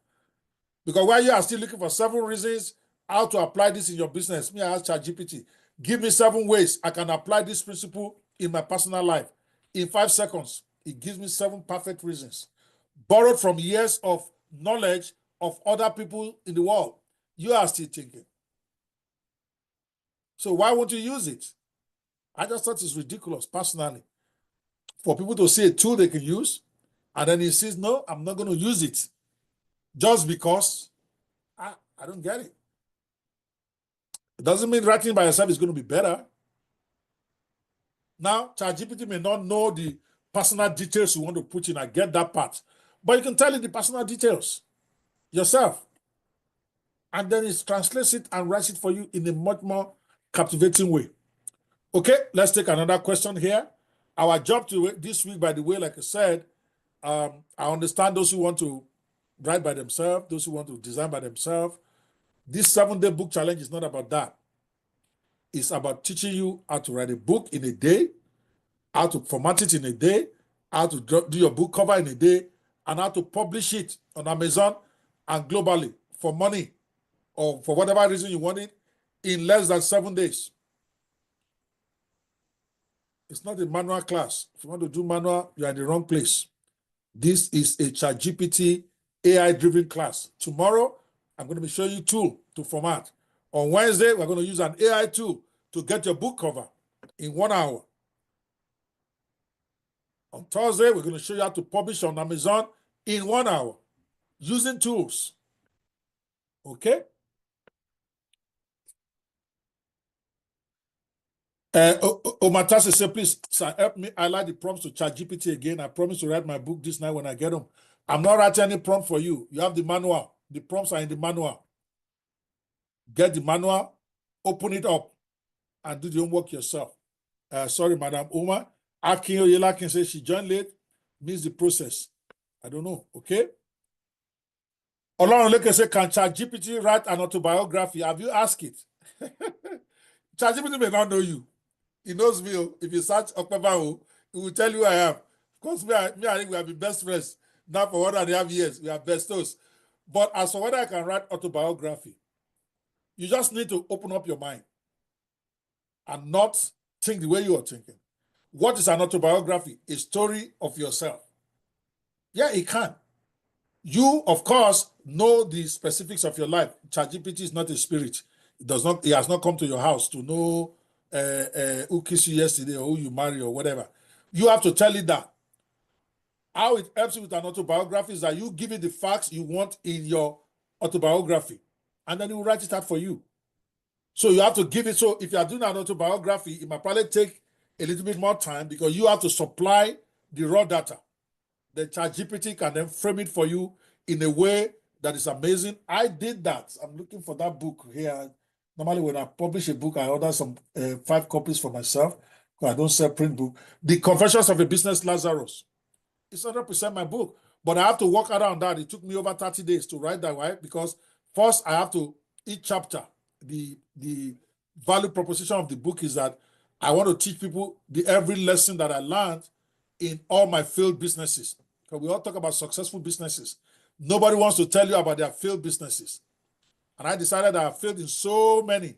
[SPEAKER 1] Because while you are still looking for 7 reasons how to apply this in your business, me, I ask ChatGPT, give me 7 ways I can apply this principle in my personal life. In 5 seconds, it gives me 7 perfect reasons, borrowed from years of knowledge of other people in the world. You are still thinking. So why won't you use it? I just thought it's ridiculous, personally, for people to see a tool they can use, and then he says, no, I'm not going to use it. Just because I don't get it. It doesn't mean writing by yourself is going to be better. Now, ChatGPT may not know the personal details you want to put in. I get that part. But you can tell it the personal details yourself. And then it translates it and writes it for you in a much more captivating way. Okay, let's take another question here. Our job this week, by the way, like I said, I understand those who want to write by themselves, those who want to design by themselves. This 7-day book challenge is not about that. It's about teaching you how to write a book in a day, how to format it in a day, how to do your book cover in a day, and how to publish it on Amazon and globally for money or for whatever reason you want it in less than 7 days. It's not a manual class. If you want to do manual, you're in the wrong place. This is a ChatGPT AI-driven class. Tomorrow, I'm going to be showing you a tool to format. On Wednesday, we're going to use an AI tool to get your book cover in 1 hour. On Thursday, we're going to show you how to publish on Amazon in 1 hour using tools. Okay? Omatase said, please, sir, help me highlight the prompts to ChatGPT again. I promise to write my book this night when I get home. I'm not writing any prompt for you. You have the manual. The prompts are in the manual. Get the manual, open it up, and do the homework yourself. Sorry, Madam Uma. Akin Oyela can say she joined late, means the process. I don't know, okay? Olorunleke say, can ChatGPT write an autobiography? Have you asked it? ChatGPT may not know you. He knows me. If you search Okpebao, he will tell you who I am. Of course, me and him, we have been best friends now for 1.5 years. We are bestos. But as for whether I can write autobiography, you just need to open up your mind and not think the way you are thinking. What is an autobiography? A story of yourself. Yeah, it can. You, of course, know the specifics of your life. ChatGPT is not a spirit. It has not come to your house to know who kissed you yesterday or who you married or whatever. You have to tell it that. How it helps you with an autobiography is that you give it the facts you want in your autobiography, and then it will write it out for you. So you have to give it. So if you are doing an autobiography, it might probably take a little bit more time because you have to supply the raw data. The ChatGPT can then frame it for you in a way that is amazing. I did that. I'm looking for that book here. Normally, when I publish a book, I order some 5 copies for myself because I don't sell print book. The Confessions of a Business Lazarus. It's 100% my book, but I have to work around that. It took me over 30 days to write that, right? Because first I have to, each chapter, the value proposition of the book is that I want to teach people every lesson that I learned in all my failed businesses. Because we all talk about successful businesses. Nobody wants to tell you about their failed businesses. And I decided that I failed in so many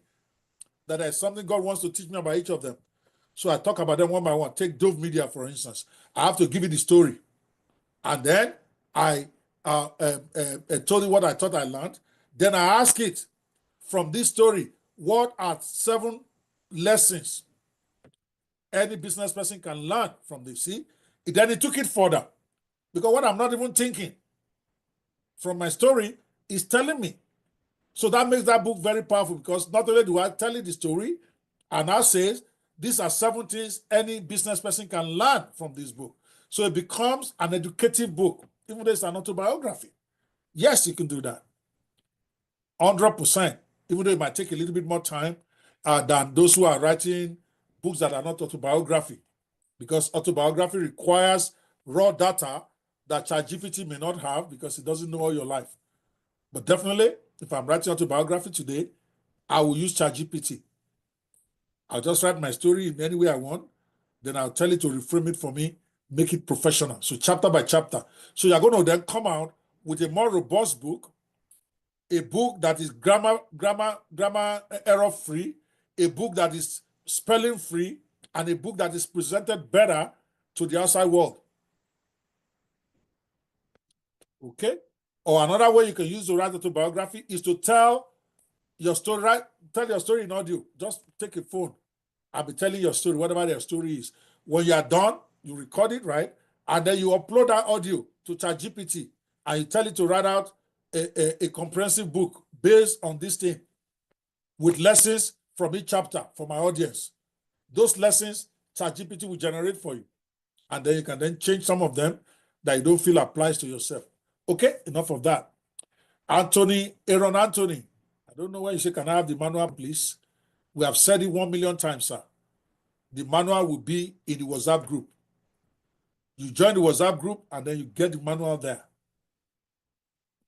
[SPEAKER 1] that there's something God wants to teach me about each of them. So I talk about them one by one. Take Dove Media, for instance. I have to give you the story. And then I told you what I thought I learned. Then I ask it from this story, what are 7 lessons any business person can learn from this? See? Then it took it further. Because what I'm not even thinking from my story is telling me. So that makes that book very powerful because not only do I tell you the story, and now says These are 7 things any business person can learn from this book. So it becomes an educative book, even though it's an autobiography. Yes, you can do that. 100%, even though it might take a little bit more time than those who are writing books that are not autobiography, because autobiography requires raw data that ChatGPT may not have because it doesn't know all your life. But definitely, if I'm writing autobiography today, I will use ChatGPT. I'll just write my story in any way I want. Then I'll tell it to reframe it for me, make it professional. So chapter by chapter. So you're going to then come out with a more robust book, a book that is grammar error free, a book that is spelling free, and a book that is presented better to the outside world. Okay? Or another way you can use to write autobiography is to tell your story, right? Tell your story in audio. Just take a phone. I'll be telling your story, whatever your story is. When you are done, you record it, right? And then you upload that audio to ChatGPT and you tell it to write out a comprehensive book based on this thing with lessons from each chapter for my audience. Those lessons, ChatGPT will generate for you. And then you can then change some of them that you don't feel applies to yourself. Okay, enough of that. Aaron Anthony, I don't know why you say, can I have the manual, please? We have said it 1 million times, sir. The manual will be in the WhatsApp group. You join the WhatsApp group and then you get the manual there.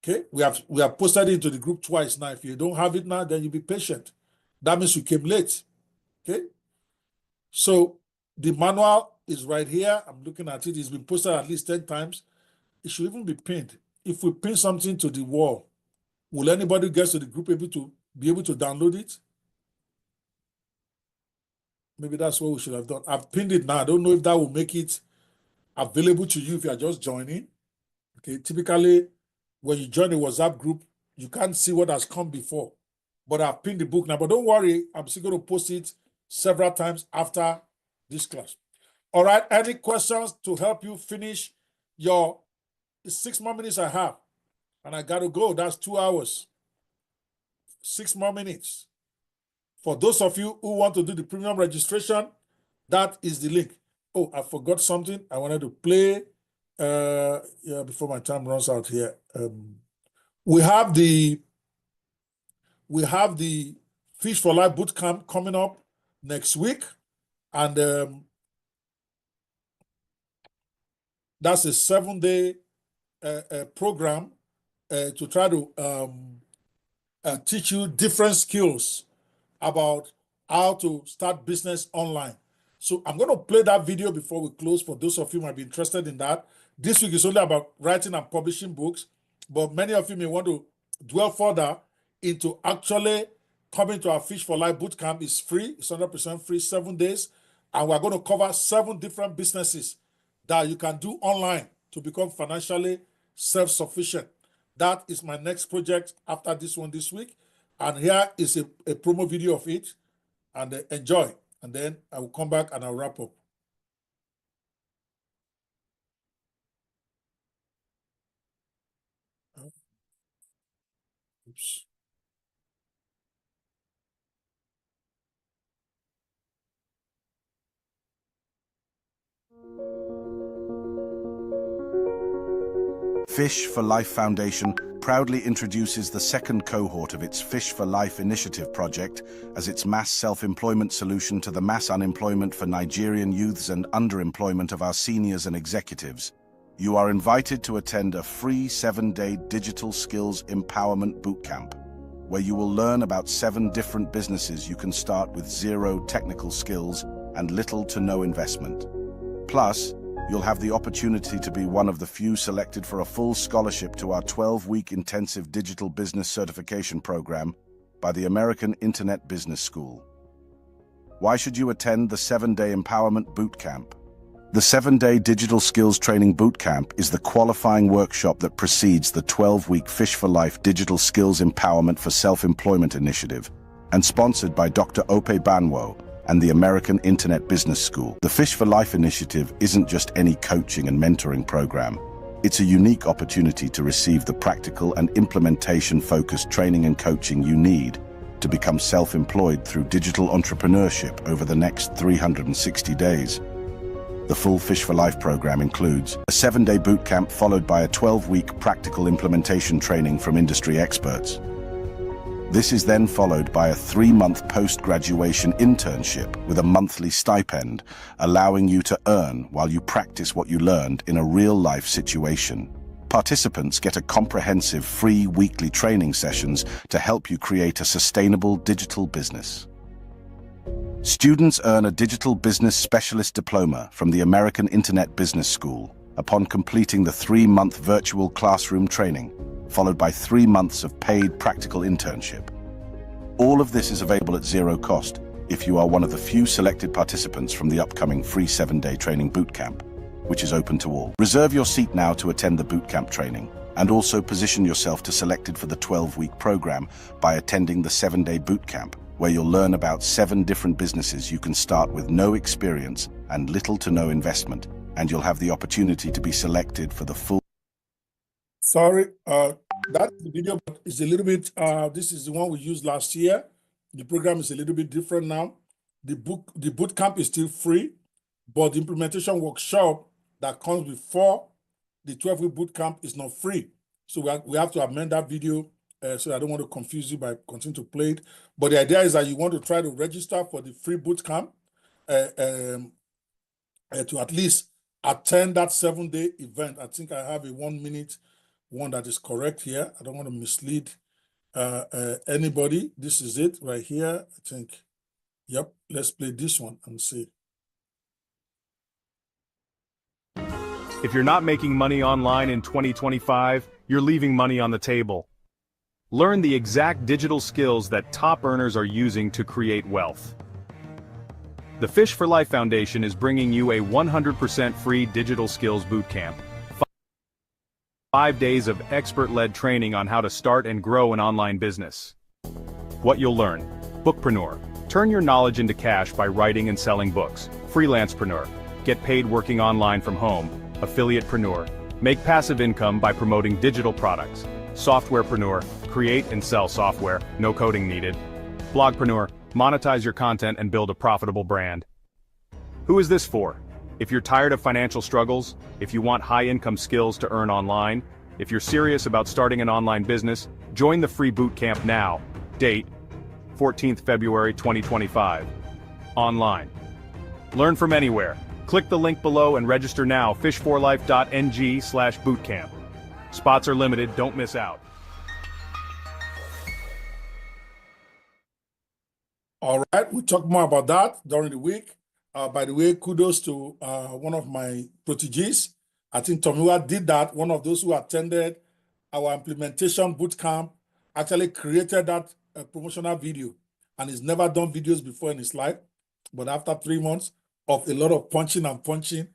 [SPEAKER 1] Okay, we have posted it into the group twice now. If you don't have it now, then you be patient. That means you came late. Okay, so the manual is right here. I'm looking at it. It's been posted at least 10 times. It should even be pinned. If we pin something to the wall, will anybody who gets to the group be able to download it? Maybe that's what we should have done. I've pinned it now. I don't know if that will make it available to you if you are just joining. Okay, typically, when you join the WhatsApp group, you can't see what has come before. But I've pinned the book now. But don't worry, I'm still going to post it several times after this class. All right, any questions to help you finish your 6 more minutes I have? And I got to go. That's 2 hours. 6 more minutes. For those of you who want to do the premium registration, that is the link. Oh, I forgot something. I wanted to play before my time runs out here. We have the Fish for Life bootcamp coming up next week, and that's a 7-day program to try to teach you different skills about how to start business online. So I'm going to play that video before we close for those of you who might be interested in that. This week is only about writing and publishing books, but many of you may want to dwell further into actually coming to our Fish for Life bootcamp. It's free. It's 100% free, 7 days. And we're going to cover 7 different businesses that you can do online to become financially self-sufficient. That is my next project after this one this week. And here is a promo video of it. And enjoy. And then I will come back and I'll wrap up. Oops.
[SPEAKER 2] Fish for Life Foundation proudly introduces the second cohort of its Fish for Life initiative project as its mass self-employment solution to the mass unemployment for Nigerian youths and underemployment of our seniors and executives. You are invited to attend a free 7-day digital skills empowerment bootcamp, where you will learn about 7 different businesses you can start with 0 technical skills and little to no investment. Plus, you'll have the opportunity to be one of the few selected for a full scholarship to our 12-week intensive digital business certification program by the American Internet Business School. Why should you attend the 7-day empowerment bootcamp? The 7-day digital skills training bootcamp is the qualifying workshop that precedes the 12-week Fish for Life digital skills empowerment for self-employment initiative, and sponsored by Dr. Ope Banwo and the American Internet Business School. The Fish for Life initiative isn't just any coaching and mentoring program. It's a unique opportunity to receive the practical and implementation-focused training and coaching you need to become self-employed through digital entrepreneurship over the next 360 days. The full Fish for Life program includes a 7-day bootcamp followed by a 12-week practical implementation training from industry experts. This is then followed by a 3-month post-graduation internship with a monthly stipend, allowing you to earn while you practice what you learned in a real-life situation. Participants get a comprehensive free weekly training sessions to help you create a sustainable digital business. Students earn a Digital Business Specialist Diploma from the American Internet Business School upon completing the 3-month virtual classroom training, followed by 3 months of paid practical internship. All of this is available at zero cost if you are one of the few selected participants from the upcoming free 7-day training bootcamp, which is open to all. Reserve your seat now to attend the bootcamp training, and also position yourself to selected for the 12-week program by attending the 7-day bootcamp, where you'll learn about 7 different businesses you can start with no experience and little to no investment, and you'll have the opportunity to be selected for the full.
[SPEAKER 1] Sorry, that video is a little bit, this is the one we used last year. The program is a little bit different now. The boot camp is still free, but the implementation workshop that comes before the 12-week boot camp is not free. So we have to amend that video, so I don't want to confuse you by continuing to play it. But the idea is that you want to try to register for the free boot camp to at least attend that 7-day event. I think I have a 1-minute one that is correct here. I don't want to mislead anybody. This is it right here. I think, yep, let's play this one and see.
[SPEAKER 3] If you're not making money online in 2025, you're leaving money on the table. Learn the exact digital skills that top earners are using to create wealth. The Fish for Life Foundation is bringing you a 100% free digital skills bootcamp. 5 days of expert-led training on how to start and grow an online business. What you'll learn: Bookpreneur. Turn your knowledge into cash by writing and selling books. Freelancepreneur. Get paid working online from home. Affiliatepreneur. Make passive income by promoting digital products. Softwarepreneur. Create and sell software, no coding needed. Blogpreneur. Monetize your content and build a profitable brand. Who is this for? If you're tired of financial struggles, if you want high-income skills to earn online, if you're serious about starting an online business, join the free bootcamp now. Date: 14th February 2025. Online. Learn from anywhere. Click the link below and register now. fishforlife.ng/bootcamp. Spots are limited, don't miss out.
[SPEAKER 1] All right, we'll talk more about that during the week. By the way, kudos to one of my proteges. I think Tomiwa did that. One of those who attended our implementation bootcamp actually created that promotional video, and he's never done videos before in his life. But after 3 months of a lot of punching and punching,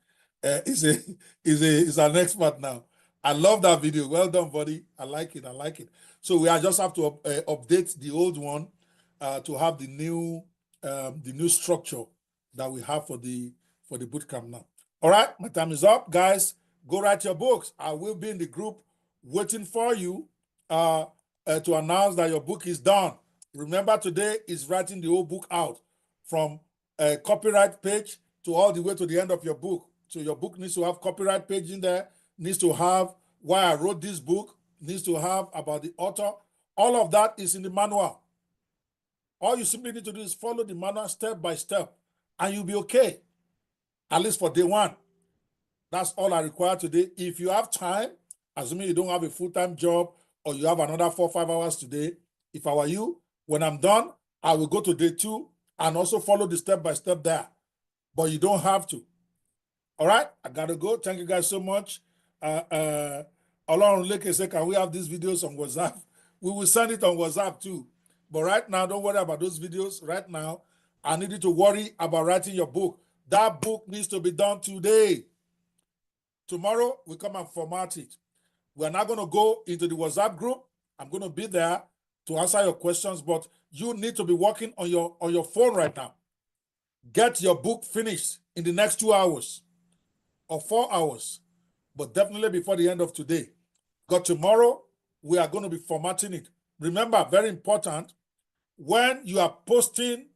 [SPEAKER 1] he's an expert now. I love that video. Well done, buddy. I like it. I like it. So we just have to update the old one to have the new structure that we have for the bootcamp now. All right, my time is up, guys. Go write your books. I will be in the group waiting for you to announce that your book is done. Remember, today is writing the whole book out from a copyright page to all the way to the end of your book. So your book needs to have copyright page in there, needs to have why I wrote this book, needs to have about the author. All of that is in the manual. All you simply need to do is follow the manual step by step, and you'll be okay, at least for day one. That's all I require today. If you have time, assuming you don't have a full-time job or you have another 4 or 5 hours today, if I were you, when I'm done, I will go to day 2 and also follow the step-by-step there. But you don't have to. All right, I gotta go. Thank you guys so much. Along Leke said, can we have these videos on WhatsApp? We will send it on WhatsApp too. But right now, don't worry about those videos. Right now, I need you to worry about writing your book. That book needs to be done today. Tomorrow, we come and format it. We're not going to go into the WhatsApp group. I'm going to be there to answer your questions, but you need to be working on your phone right now. Get your book finished in the next 2 hours or 4 hours, but definitely before the end of today. Because tomorrow, we are going to be formatting it. Remember, very important, when you are posting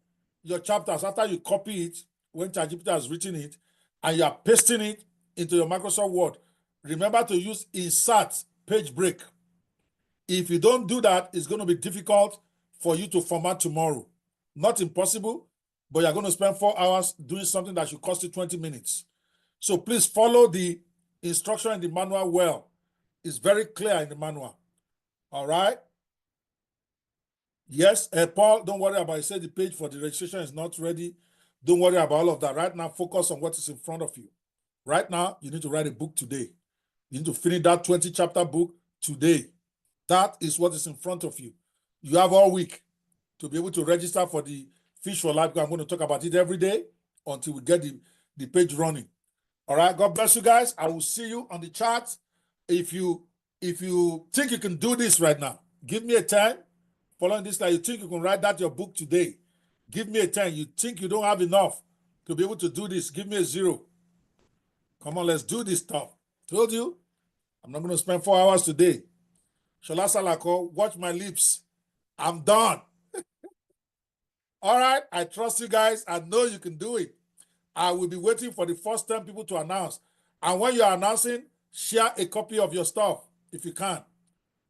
[SPEAKER 1] your chapters, after you copy it, when ChatGPT has written it, and you are pasting it into your Microsoft Word, remember to use insert page break. If you don't do that, it's going to be difficult for you to format tomorrow. Not impossible, but you're going to spend 4 hours doing something that should cost you 20 minutes. So please follow the instruction in the manual well. It's very clear in the manual. All right? Yes, Paul, don't worry about it. Say the page for the registration is not ready. Don't worry about all of that. Right now, focus on what is in front of you. Right now, you need to write a book today. You need to finish that 20-chapter book today. That is what is in front of you. You have all week to be able to register for the Fish for Life. I'm going to talk about it every day until we get the page running. All right, God bless you guys. I will see you on the chat. If you think you can do this right now, give me a 10. Following this, like you think you can write that your book today, give me a 10. You think you don't have enough to be able to do this, give me a 0. Come on, let's do this stuff. Told you, I'm not going to spend 4 hours today. Shola Salako, watch my lips. I'm done. All right, I trust you guys. I know you can do it. I will be waiting for the first 10 people to announce. And when you're announcing, share a copy of your stuff if you can,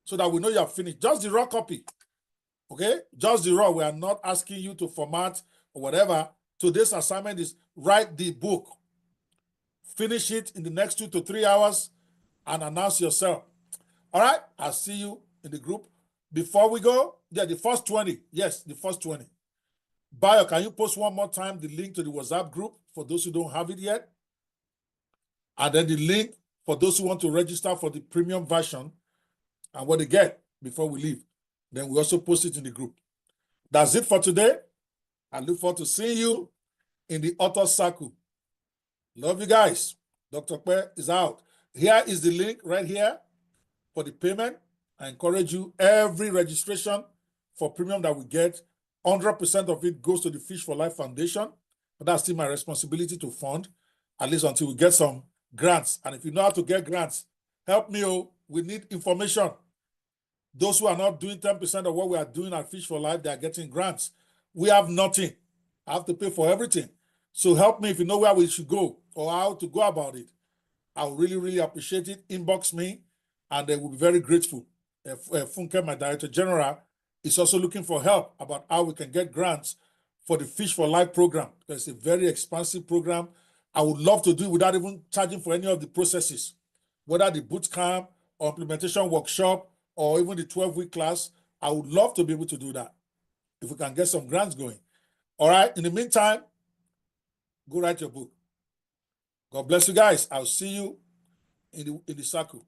[SPEAKER 1] so that we know you have finished. Just the raw copy. Okay? Just the raw. We are not asking you to format or whatever. Today's assignment is write the book. Finish it in the next 2 to 3 hours and announce yourself. All right? I'll see you in the group. Before we go, yeah, the first 20. Yes, the first 20. Bayo, can you post one more time the link to the WhatsApp group for those who don't have it yet? And then the link for those who want to register for the premium version and what they get before we leave. Then we also post it in the group. That's it for today. I look forward to seeing you in the author circle. Love you guys. Dr. Kwe is out. Here is the link right here for the payment. I encourage you, every registration for premium that we get, 100% of it goes to the Fish for Life Foundation. But that's still my responsibility to fund, at least until we get some grants. And if you know how to get grants, help me. Oh, we need information. Those who are not doing 10% of what we are doing at Fish for Life, they are getting grants. We have nothing. I have to pay for everything. So help me if you know where we should go or how to go about it. I would really, really appreciate it. Inbox me, and they will be very grateful. Funke, my Director General, is also looking for help about how we can get grants for the Fish for Life program, because it's a very expansive program. I would love to do it without even charging for any of the processes, whether the boot camp or implementation workshop or even the 12-week class. I would love to be able to do that if we can get some grants going. All right. In the meantime, go write your book. God bless you guys. I'll see you in the circle.